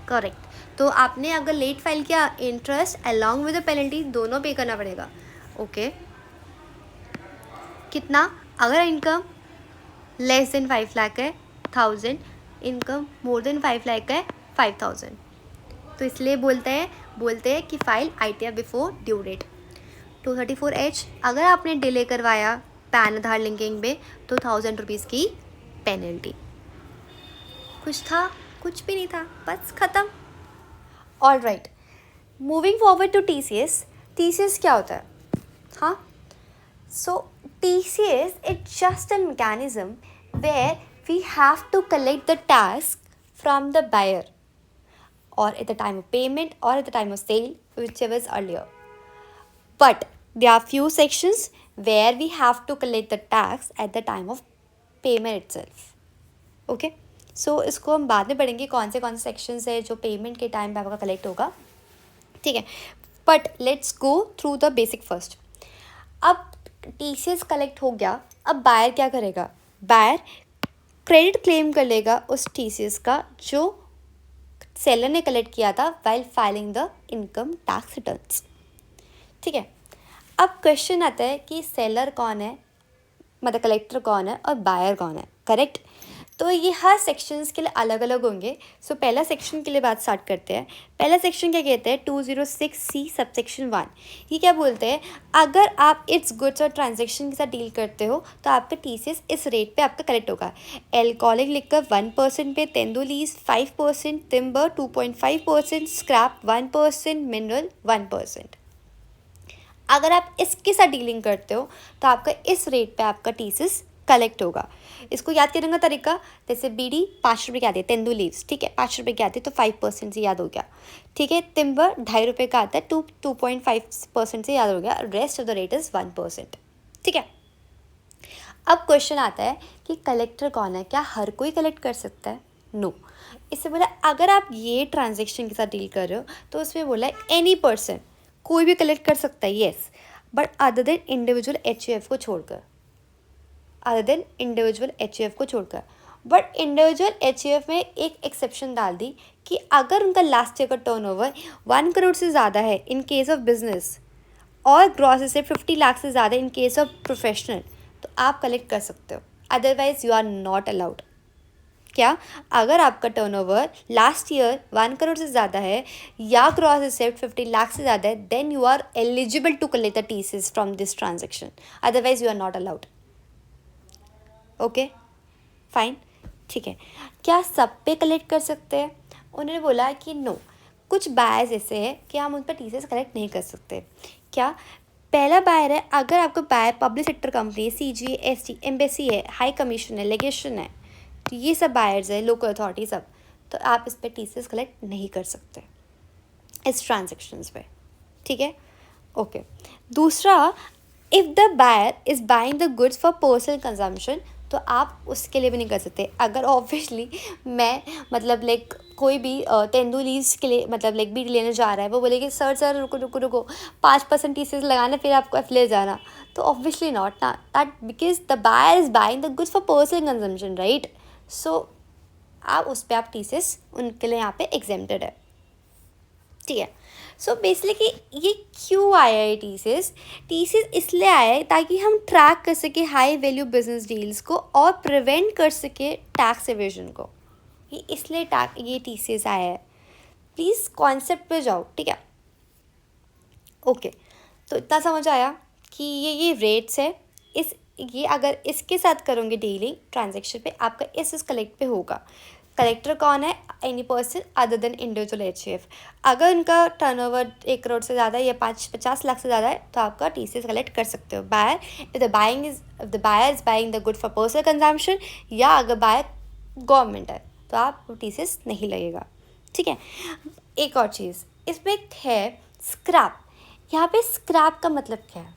Speaker 1: correct. तो आपने अगर लेट फाइल किया, interest along with the penalty दोनों पे करना पड़ेगा, ओके। कितना? अगर इनकम लेस देन 5 लाख है 1000, इनकम मोर देन 5 लाख है 5000। तो इसलिए बोलते हैं कि file ITR before due date. 234H अगर आपने डिले करवाया पैन आधार लिंकिंग में, तो 1000 रुपीज़ की पेनल्टी। कुछ था? कुछ भी नहीं था, बस ख़त्म। All right, moving forward to TCS। TCS क्या होता है? हाँ, so TCS it's just a mechanism where we have to collect the टास्क from the buyer, or at the time of payment, or at the time of sale, whichever is earlier. But there are few sections where we have to collect the tax at the time of payment itself. Okay? So इसको हम बाद में पढ़ेंगे कौन से sections है जो payment के टाइम पे आपका कलेक्ट होगा, ठीक है। But let's go through the basic first. अब TCS कलेक्ट हो गया, अब बायर क्या करेगा? बायर क्रेडिट क्लेम कर लेगा उस TCS का जो सेलर ने कलेक्ट किया था while filing the income tax returns, ठीक है। अब क्वेश्चन आता है कि सेलर कौन है, मतलब कलेक्टर कौन है, और बायर कौन है, करेक्ट। तो ये हर सेक्शंस के लिए अलग अलग होंगे। सो पहला सेक्शन के लिए बात स्टार्ट करते हैं। पहला सेक्शन क्या कहते हैं? 206C subsection 1। ये क्या बोलते हैं? अगर आप इट्स गुड्स और ट्रांजेक्शन के साथ डील करते हो तो आपका TCS इस रेट पे आपका कलेक्ट होगा। एल्कोहलिक लिकर 1% पे, तेंदुल लीज 5%, टिम्बर 2.5%, स्क्रैप 1%, मिनरल 1%। अगर आप इसके साथ डीलिंग करते हो तो आपका इस रेट पे आपका TCS कलेक्ट होगा। इसको याद करने का तरीका, जैसे बीडी 5 रुपये की आती है, तेंदुल लीव्स, ठीक है, 5 रुपये की आती है, तो 5% से याद हो गया, ठीक है। टिम्बर 2.5 रुपये का आता है, 2.5% से याद हो गया, rest of the rate is 1%, ठीक है। अब क्वेश्चन आता है कि कलेक्टर कौन है? क्या हर कोई कलेक्ट कर सकता है? नो। इससे बोला अगर आप ये ट्रांजेक्शन के साथ डील कर रहे हो तो उसमें बोला एनी पर्सन, कोई भी कलेक्ट कर सकता है, yes, but other than individual HUF को छोड़कर, बट इंडिविजुअल HUF में एक एक्सेप्शन डाल दी कि अगर उनका लास्ट ईयर का टर्नओवर 1 करोड़ से ज़्यादा है इन केस ऑफ बिजनेस, और ग्रॉस से 50 लाख से ज़्यादा इन केस ऑफ प्रोफेशनल, तो आप कलेक्ट कर सकते हो, otherwise you are not allowed. क्या? अगर आपका टर्नओवर लास्ट ईयर 1 करोड़ से ज़्यादा है या ग्रॉस रिसिप्ट 50 लाख से ज़्यादा है, then you are eligible to collect the TCS from this transaction, otherwise you are not allowed. Okay, fine, ठीक है। क्या सब पे कलेक्ट कर सकते हैं? उन्होंने बोला कि नो, कुछ बायर्स ऐसे हैं कि हम उन पर टीसीएस कलेक्ट नहीं कर सकते। क्या? पहला बायर है, अगर आपका बायर पब्लिक सेक्टर कंपनी है, सीजी, एसटी, एम्बेसी है, हाई कमीशन है, लेगेशन है, तो ये सब बायर्स है, लोकल अथॉरिटी सब, तो आप इस पर टीसीएस कलेक्ट नहीं कर सकते इस ट्रांजेक्शन्स पे, ठीक है? ओके। दूसरा, if the buyer is buying the goods for personal consumption, तो आप उसके लिए भी नहीं कर सकते। अगर ऑब्वियसली मैं मतलब लाइक कोई भी तेंदुलीज के लिए मतलब लाइक बीट लेने जा रहा है, वो बोलेगी सर रुको रुको रुको 5% टीसीएस लगाना फिर आपको एफ ले जाना, तो ऑब्वियसली नॉट ना, that because the buyer is buying the goods for personal consumption, right? So आप उस पर आप टीसीएस उनके लिए यहाँ पे एग्जेम्प्टेड है, ठीक है? सो बेसिकली ये क्यों आया है टीसीएस इसलिए आया है ताकि हम ट्रैक कर सके हाई वैल्यू बिजनेस डील्स को और प्रिवेंट कर सके टैक्स एवेजन को। ये इसलिए ये टीसीएस आया है। प्लीज़ कॉन्सेप्ट पे जाओ, ठीक है? ओके, तो इतना समझ आया कि ये रेट्स है। ये अगर इसके साथ करोगे डीलिंग ट्रांजेक्शन पे, आपका इस कलेक्ट पे होगा। कलेक्टर कौन है? Any person other than individual HF. अगर उनका टर्नओवर 1 करोड़ से ज़्यादा है या 50 लाख से ज़्यादा है, तो आपका टीसीएस कलेक्ट कर सकते हो। Buyer if the buyer is buying the good for personal consumption, या अगर बायर गवर्नमेंट है तो आप टीसीएस नहीं लगेगा, ठीक है? एक और चीज़ इसमें है स्क्रैप। यहाँ पे स्क्रैप का मतलब क्या है?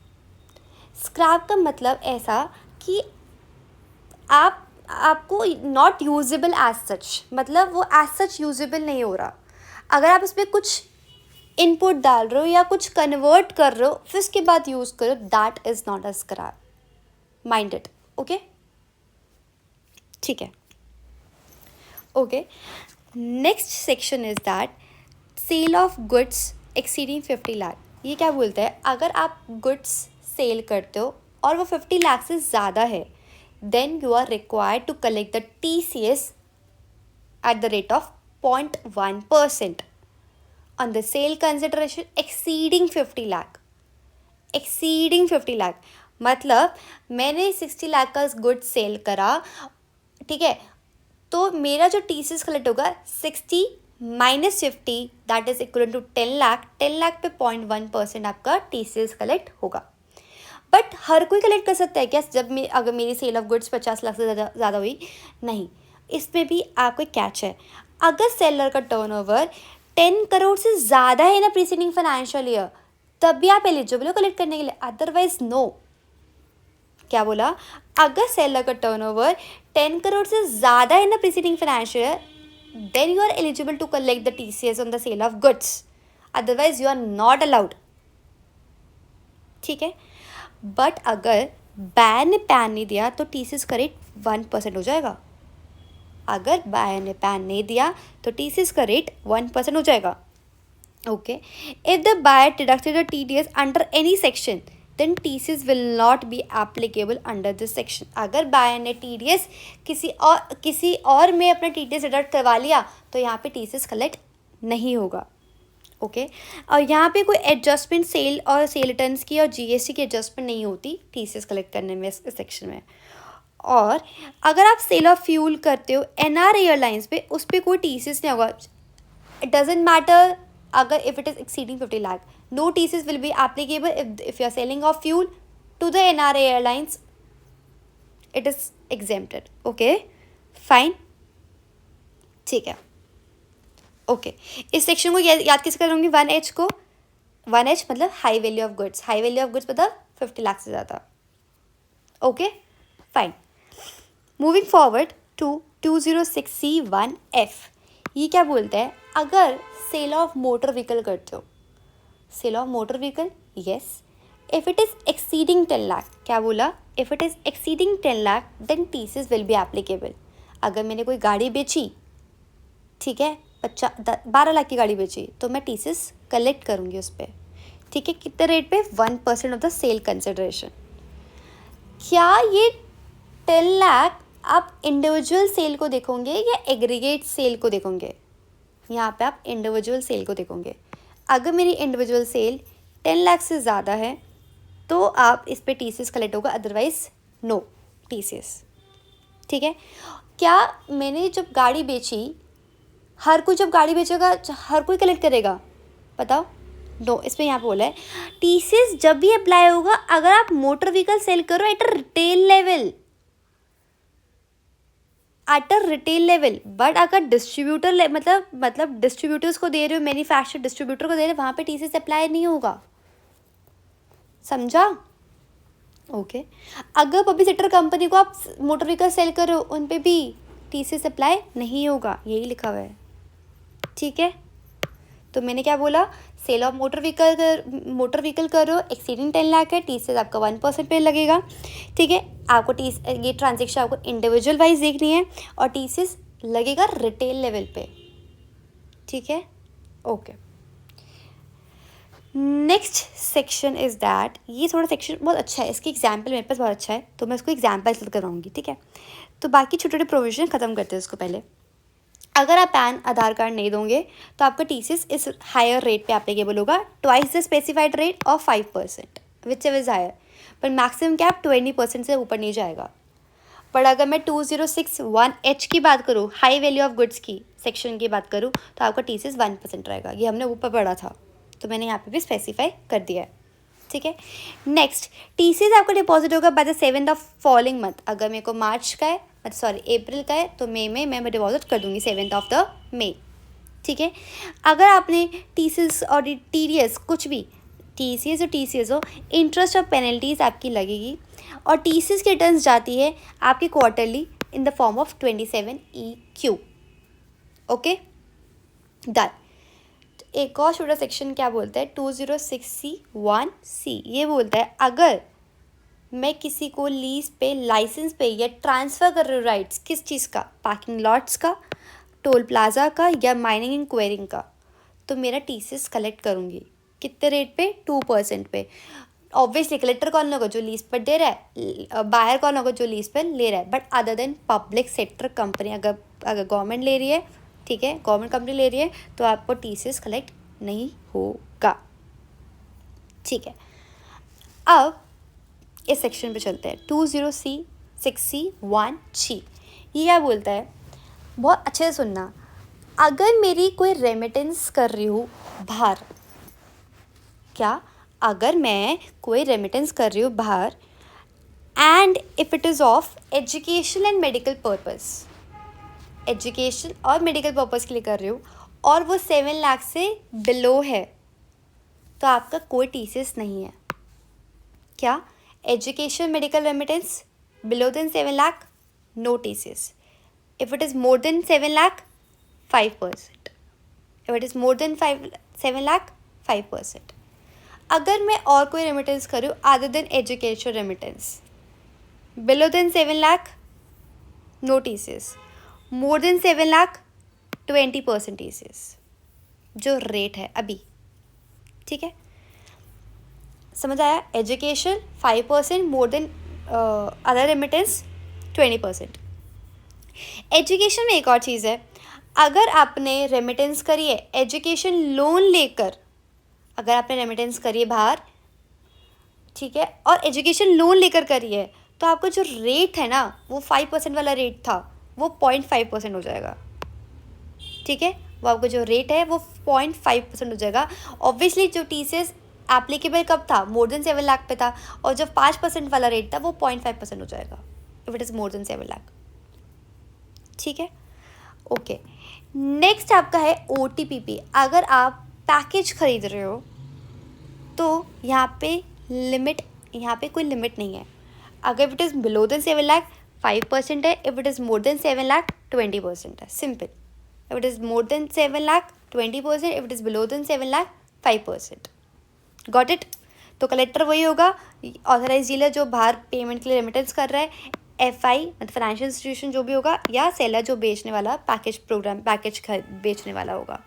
Speaker 1: स्क्रैप का मतलब ऐसा कि आपको नॉट यूजेबल एज सच, मतलब वो एज सच यूजेबल नहीं हो रहा। अगर आप इसमें कुछ इनपुट डाल रहे हो या कुछ कन्वर्ट कर रहे हो फिर उसके बाद यूज़ करो, that is not a scrap, mind it, okay? ठीक है, okay. Next section is that sale of goods exceeding 50 lakh. ये क्या बोलता है? अगर आप गुड्स सेल करते हो और वो 50 लाख से ज़्यादा है, then you are required to collect the TCS at the rate of 0.1% on the sale consideration exceeding 50 lakh. exceeding 50 lakh मतलब मैंने 60 लाख का गुड सेल करा, ठीक है? तो मेरा जो TCS कलेक्ट होगा 60 minus 50, that is equal to 10 lakh. 10 lakh पे 0.1% आपका TCS कलेक्ट होगा। बट हर कोई कलेक्ट कर सकता है क्या? अगर मेरी सेल ऑफ गुड्स 50 लाख से ज़्यादा हुई? नहीं, इसमें भी आपको कैच है। अगर सेलर का टर्नओवर 10 करोड़ से ज़्यादा है ना प्रीसीडिंग फाइनेंशियल ईयर, तब भी आप एलिजिबल हो कलेक्ट करने के लिए, अदरवाइज नो। क्या बोला? अगर सेलर का टर्नओवर 10 करोड़ से ज़्यादा है ना preceding financial year, then you are eligible to collect the TCS on the sale of goods, otherwise you are not allowed, ठीक है? बट अगर बायर ने पैन नहीं दिया तो TCS का रेट 1% हो जाएगा। अगर बायर ने पैन नहीं दिया तो TCS का रेट 1% हो जाएगा, okay? If the buyer deducted the TDS under any section, then TCS will not be applicable under this section. अगर बायर ने TDS किसी और में अपना TDS डिडक्ट करवा लिया तो यहाँ पे TCS कलेक्ट नहीं होगा, ओके? और यहाँ पे कोई एडजस्टमेंट सेल रिटर्न्स की और GST की एडजस्टमेंट नहीं होती TCS कलेक्ट करने में, इस सेक्शन में। और अगर आप सेल ऑफ फ्यूल करते हो NR एयरलाइंस पे, उस पर कोई TCS नहीं होगा। इट डजेंट मैटर अगर if it is exceeding 50 lakh, no TCS will be applicable if you are selling of fuel to the NR airlines, it is exempted, okay? Fine, ठीक है, ओके। इस सेक्शन को याद किस करूँगी? 1H को। 1H मतलब high value of goods. High value of goods मतलब 50 लाख से ज़्यादा, okay? Fine. Moving forward to 206C1F। ये क्या बोलता है? अगर सेल ऑफ मोटर व्हीकल करते हो, sale of motor vehicle, yes, if it is exceeding 10 lakh, क्या बोला? If it is exceeding 10 lakh then TCS will be applicable. अगर मैंने कोई गाड़ी बेची, ठीक है, 12 लाख की गाड़ी बेची, तो मैं TCS कलेक्ट करूँगी उस पर, ठीक है? कितने रेट पे? 1% ऑफ द सेल कंसिडरेशन। क्या ये 10 लाख आप इंडिविजुअल सेल को देखोगे या एग्रीगेट सेल को देखोगे? यहाँ पे आप इंडिविजुअल सेल को देखोगे। अगर मेरी इंडिविजुअल सेल 10 लाख से ज़्यादा है तो आप इस पे TCS कलेक्ट होगा, अदरवाइज नो TCS, ठीक है? क्या मैंने जब गाड़ी बेची हर कोई जब गाड़ी बेचेगा हर कोई कलेक्ट करेगा? बताओ। नो, इसमें यहाँ पे बोला है टीसीएस जब भी अप्लाई होगा अगर आप मोटर व्हीकल सेल करो at a retail level, but अगर डिस्ट्रीब्यूटर मतलब डिस्ट्रीब्यूटर्स को दे रहे हो, मैन्युफैक्चर डिस्ट्रीब्यूटर को दे रहे हो, वहाँ पे टीसीएस अप्लाई नहीं होगा। समझा? ओके। अगर पब्लिक सेक्टर कंपनी को आप मोटर व्हीकल सेल करो उन पे भी टीसीएस अप्लाई नहीं होगा, यही लिखा हुआ है। ठीक है, तो मैंने क्या बोला, सेल ऑफ मोटर व्हीकल करो एक्सीडिंग 10 लाख है, टीसीएस आपका 1% पे लगेगा। ठीक है, आपको ये ट्रांजेक्शन आपको इंडिविजुअल वाइज देखनी है और टीसीएस लगेगा रिटेल लेवल पे। ठीक है, okay. Next section is that, ये थोड़ा सेक्शन बहुत अच्छा है, इसकी एग्जाम्पल मेरे पास बहुत अच्छा है तो मैं इसको एग्जाम्पल से कराऊंगी। ठीक है, तो बाकी छोटे छोटे प्रोविजन ख़त्म करते हैं इसको पहले। अगर आप पैन आधार कार्ड नहीं दोगे तो आपका टीसीएस इस हायर रेट पे एप्लीकेबल होगा, twice the specified rate of 5%, whichever is higher, पर मैक्सिमम कैप 20% से ऊपर नहीं जाएगा। पर अगर मैं 2061H की बात करूँ, हाई वैल्यू ऑफ गुड्स की सेक्शन की बात करूँ, तो आपका टीसीएस 1% रहेगा। ये हमने ऊपर पढ़ा था तो मैंने यहाँ पे भी स्पेसिफाई कर दिया है। ठीक है, नेक्स्ट, टीसीएस आपका डिपॉजिट होगा by the 7th of following month. अगर मेरे को मार्च का है, अप्रैल का है, तो मई में मैं डिपॉजिट कर दूंगी 7th ऑफ द मई। ठीक है, अगर आपने टीसीएस और टीडीएस कुछ भी, टीसीएस हो, इंटरेस्ट और पेनल्टीज आपकी लगेगी और टीसीएस की रिटर्न्स जाती है आपकी quarterly in the form of 27EQ। Okay, done. एक और छोटा सेक्शन क्या बोलता है, 206C1C, ये बोलता है अगर मैं किसी को लीज पे, लाइसेंस पे या ट्रांसफ़र कर रही हूँ राइट्स, किस चीज़ का, पार्किंग लॉट्स का, टोल प्लाजा का या माइनिंग एंड क्वेरिंग का, तो मेरा टीसीएस कलेक्ट करूँगी कितने रेट पे, 2% पे। ऑब्वियसली कलेक्टर कौन होगा, जो लीज पर दे रहा है, बायर कौन होगा, जो लीज पर ले रहा है। But other than public sector company, अगर गवर्नमेंट ले रही है, ठीक है, गवर्नमेंट कंपनी ले रही है, तो आपको टीसीएस कलेक्ट नहीं होगा। ठीक है, अब इस सेक्शन पे चलते हैं, 206C1G। ये क्या बोलता है, बहुत अच्छे से सुनना। अगर मेरी कोई रेमिटेंस कर रही हूँ बाहर, क्या, अगर मैं कोई रेमिटेंस कर रही हूँ बाहर, and if it is of education and medical purpose, education और मेडिकल पर्पस के लिए कर रही हूँ और वो 7 लाख से बिलो है, तो आपका कोई टीसीएस नहीं है। क्या, education medical remittance below than 7 lakh, no TCS. If it is more than 7 lakh, 5%। If it is more than 7 lakh, 5%। अगर मैं और कोई रेमिटेंस करूँ other than education remittance, below than 7 lakh, no TCS, more than 7 lakh, 20% TCS, जो रेट है अभी। ठीक है, समझ आया? Education 5%, more than other remittance 20%। Education में एक और चीज़ है, अगर आपने रेमिटेंस करी है एजुकेशन लोन लेकर, अगर आपने रेमिटेंस करी है बाहर, ठीक है, और एजुकेशन लोन लेकर करी है, तो आपका जो रेट है ना, वो 5% वाला रेट था, वो 0.5% हो जाएगा। ठीक है, वो आपका जो रेट है वो 0.5% हो जाएगा। ऑब्वियसली जो टीसीएस एप्लीकेबल कब था, मोर देन 7 लाख पे था, और जब 5% वाला रेट था वो 0.5% हो जाएगा if it is more than 7 lakh. ठीक है, ओके। नेक्स्ट आपका है OTPP। अगर आप पैकेज खरीद रहे हो तो यहाँ पे कोई लिमिट नहीं है। अगर it is below than 7 lakh 5% है, if it is more than 7 lakh 20% है, simple. If it is more than 7 lakh 20%, if it is below than 7 lakh 5%। Got it? तो कलेक्टर वही होगा, ऑथराइज डीलर जो बाहर पेमेंट के लिए रेमिटेंस कर रहा है, FI मतलब फाइनेंशियल इंस्टीट्यूशन जो भी होगा, या सेलर जो बेचने वाला पैकेज बेचने वाला होगा।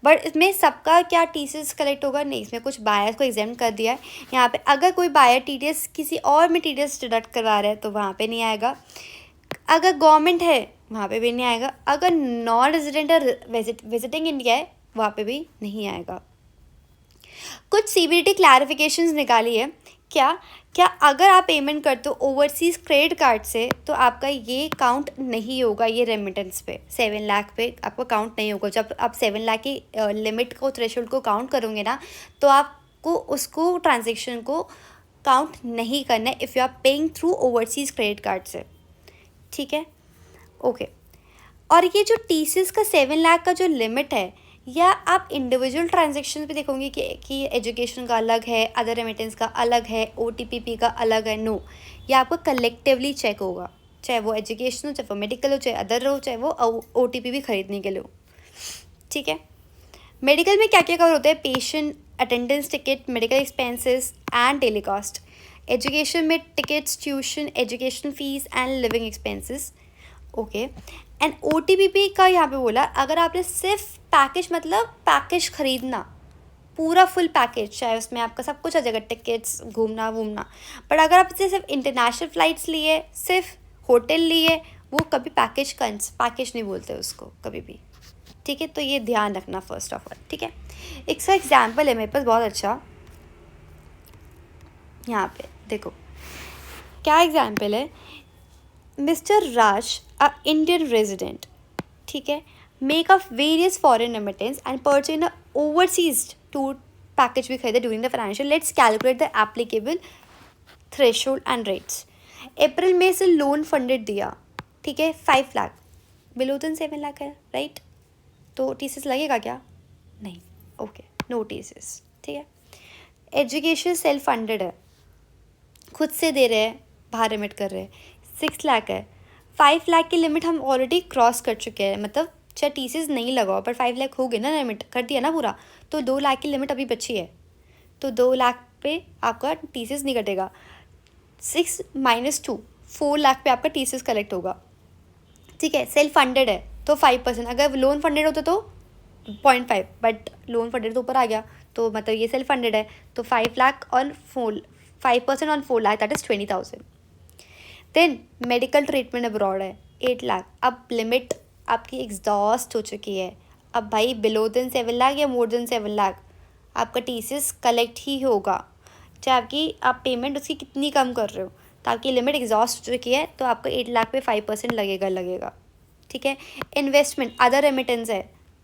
Speaker 1: बट इसमें सबका क्या टीसीएस कलेक्ट होगा? नहीं, इसमें कुछ बायर्स को एग्जाम कर दिया है यहाँ पे। अगर कोई बायर टीडीएस किसी और में टीडीएस डिडक्ट करवा रहा है तो वहाँ पे नहीं आएगा। अगर गवर्नमेंट है वहाँ पे भी नहीं आएगा। अगर नॉन रेजिडेंट विजिटिंग इंडिया है वहाँ पे भी नहीं आएगा। कुछ CBDT क्लैरिफिकेशंस निकाली है क्या क्या अगर आप पेमेंट करते हो ओवरसीज़ क्रेडिट कार्ड से तो आपका ये काउंट नहीं होगा, ये रेमिटेंस पे 7 लाख पे आपका काउंट नहीं होगा। जब आप 7 लाख की लिमिट को, थ्रेशोल्ड को काउंट करोगे ना, तो आपको उसको ट्रांजेक्शन को काउंट नहीं करना है if you are paying through overseas credit card से, ठीक है, ओके। और ये जो टीसीएस का 7 लाख का जो लिमिट है, या आप इंडिविजुअल ट्रांजेक्शन पे देखोगे कि एजुकेशन का अलग है, अदर रेमिटेंस का अलग है, ओटीपीपी का अलग है, नो, ये आपको कलेक्टिवली चेक होगा, चाहे वो एजुकेशन हो, चाहे वो मेडिकल हो, चाहे अदर हो, चाहे वो ओटीपी भी खरीदने के लिए हो, ठीक है। मेडिकल में क्या क्या कवर होता है? Patient attendance ticket, medical expenses and daily cost. Education में tickets, tuition, education fees and living expenses, okay. And OTPP का यहाँ पे बोला, अगर आपने सिर्फ पैकेज, मतलब पैकेज खरीदना, पूरा फुल पैकेज, चाहे उसमें आपका सब कुछ आ जाएगा, टिकट्स, घूमना वूमना, बट अगर आप सिर्फ इंटरनेशनल फ़्लाइट्स लिए, सिर्फ होटल लिए, वो कभी पैकेज नहीं बोलते उसको कभी भी, ठीक है। तो ये ध्यान रखना फर्स्ट ऑफ ऑल, ठीक है। एक सा एग्जाम्पल है मेरे पास बहुत अच्छा, यहाँ पे देखो क्या एग्जाम्पल है। Mister Raj, a Indian resident, ठीक है, make of various foreign remittance and purchase a overseas tour package भी खरीदे during the financial. Let's calculate the applicable threshold and rates. अप्रैल में से लोन फंडेड दिया, ठीक है, 5 लाख, बिलो देन 7 लाख है, राइट। तो टीसीएस लगेगा क्या? नहीं, ओके, नो टीसीएस, ठीक है। एजुकेशन सेल्फ फंडेड है, खुद से दे रहे हैं, बाहर रेमिट कर रहे हैं, 6 लाख है। 5 लाख की लिमिट हम ऑलरेडी क्रॉस कर चुके हैं, मतलब चाहे टीसीएस नहीं लगाओ पर 5 लाख हो गए ना, लिमिट कर दिया ना पूरा, तो 2 लाख की लिमिट अभी बची है, तो 2 लाख पे आपका टीसीएस नहीं कटेगा। 6 - 2 4 लाख पे आपका टीसीएस कलेक्ट होगा, ठीक है। सेल्फ फंडेड है तो 5%, अगर लोन फंडेड होता तो 0.5, बट लोन फंडेड तो ऊपर आ गया, तो मतलब ये सेल्फ फंडेड है, तो 5 lakh on 5% on 4 lakh, that is 20,000। Then medical treatment abroad है 8 लाख। अब लिमिट आपकी एग्जॉस्ट हो चुकी है, अब भाई बिलो देन 7 लाख या मोर देन 7 लाख आपका टीसीएस कलेक्ट ही होगा, चाहे आपकी आप पेमेंट उसकी कितनी कम कर रहे हो, तो आपकी लिमिट एग्जॉस्ट हो चुकी है, तो आपको 8 लाख पे 5% लगेगा, ठीक है। इन्वेस्टमेंट अदर रेमिटेंस है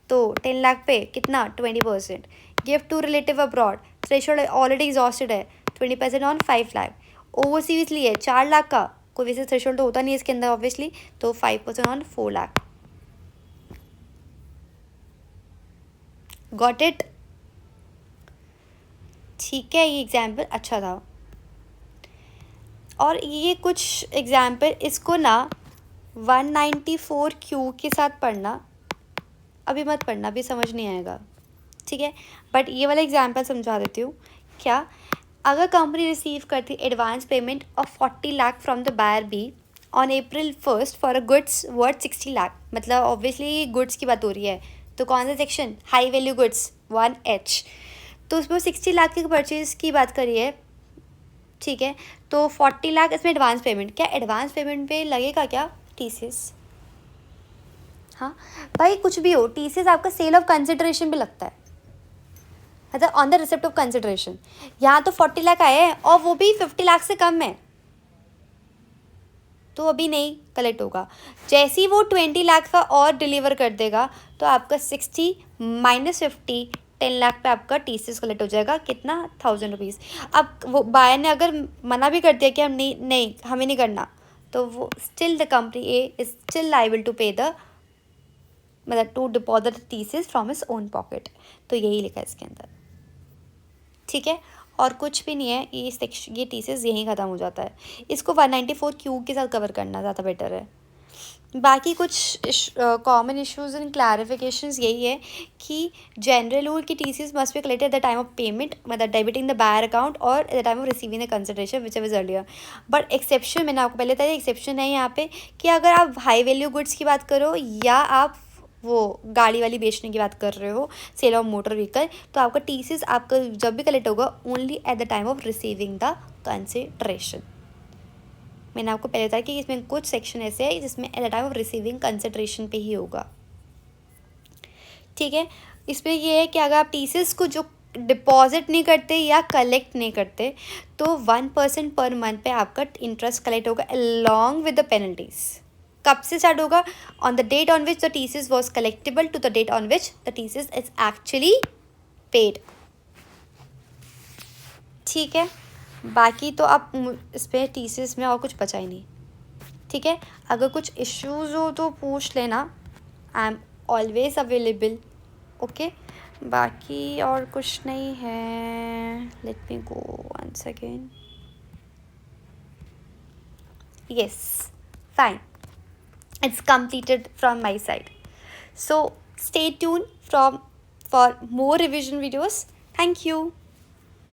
Speaker 1: तो 10 लाख पे कितना, 20%। Gift to relative abroad, threshold already exhausted है, 20% ऑन 5 लाख। ओवरसीज लिए 4 लाख का, कोई वैसे थ्रेशोल्ड तो होता नहीं है इसके अंदर ऑब्वियसली, तो 5% ऑन 4 लाख। Got it? ठीक है, ये एग्जाम्पल अच्छा था। और ये कुछ एग्जाम्पल, इसको ना 194Q के साथ पढ़ना, अभी मत पढ़ना, अभी समझ नहीं आएगा, ठीक है। बट ये वाला एग्जाम्पल समझा देती हूँ। क्या, अगर कंपनी रिसीव करती advance payment of 40 lakh from the buyer B on April 1 for a goods worth 60 lakh, मतलब ऑब्वियसली गुड्स की बात हो रही है, तो कौन सा section, high value goods 1H, तो उसमें 60 लाख की परचेज की बात करी है, ठीक है। तो 40 लाख इसमें एडवांस पेमेंट, क्या एडवांस पेमेंट पे लगेगा क्या टीसीएस? हाँ भाई, कुछ भी हो, टीसीएस आपका सेल ऑफ कंसिडरेशन पे लगता है, मतलब on the receipt of consideration. यहाँ तो 40 लाख आए हैं और वो भी 50 लाख से कम है, तो अभी नहीं कलेक्ट होगा। जैसे ही वो 20 लाख का और डिलीवर कर देगा तो आपका 60 - 50 10 लाख पे आपका टीसीएस कलेक्ट हो जाएगा, कितना, 1000 रुपीज़। अब वो बायर ने अगर मना भी कर दिया कि हम नहीं हमें नहीं करना, तो वो still the company A is still liable to pay the, मतलब to deposit TCS from his own pocket. तो यही लिखा है इसके अंदर, ठीक है, और कुछ भी नहीं है। ये सेक्शन, ये टीसीएस यहीं ख़त्म हो जाता है। इसको 194Q के साथ कवर करना ज़्यादा बेटर है। बाकी कुछ कॉमन इश्यूज एंड क्लैरिफिकेशंस यही है कि जनरल रूल की TCS must be collected at the time of payment, मतलब डेबिटिंग द बायर अकाउंट और at the time of receiving the consideration which ever earlier. But exception, मैंने आपको पहले बताया, एक्सेप्शन है यहाँ पे कि अगर आप हाई वैल्यू गुड्स की बात करो या आप वो गाड़ी वाली बेचने की बात कर रहे हो, सेल ऑफ मोटर व्हीकल, तो आपका टीसीएस आपका जब भी कलेक्ट होगा only at the time of receiving the consideration. मैंने आपको पहले बताया कि इसमें कुछ सेक्शन ऐसे है जिसमें at the time of receiving consideration पे ही होगा, ठीक है। इसमें ये है कि अगर आप टीसीएस को जो डिपॉजिट नहीं करते या कलेक्ट नहीं करते तो 1% पर मंथ पे आपका इंटरेस्ट कलेक्ट होगा अलॉन्ग विद द पेनल्टीज। कब से स्टार्ट होगा? On the date on which the TCS was collectable to the date on which the TCS is actually paid. ठीक है, बाकी तो आप इस पर टीसीएस में और कुछ बचा ही नहीं। ठीक है, अगर कुछ इश्यूज हो तो पूछ लेना, I am always available. Okay, बाकी और कुछ नहीं है। Let me go one second. Yes, fine, it's completed from my side. So stay tuned for more revision videos. Thank you.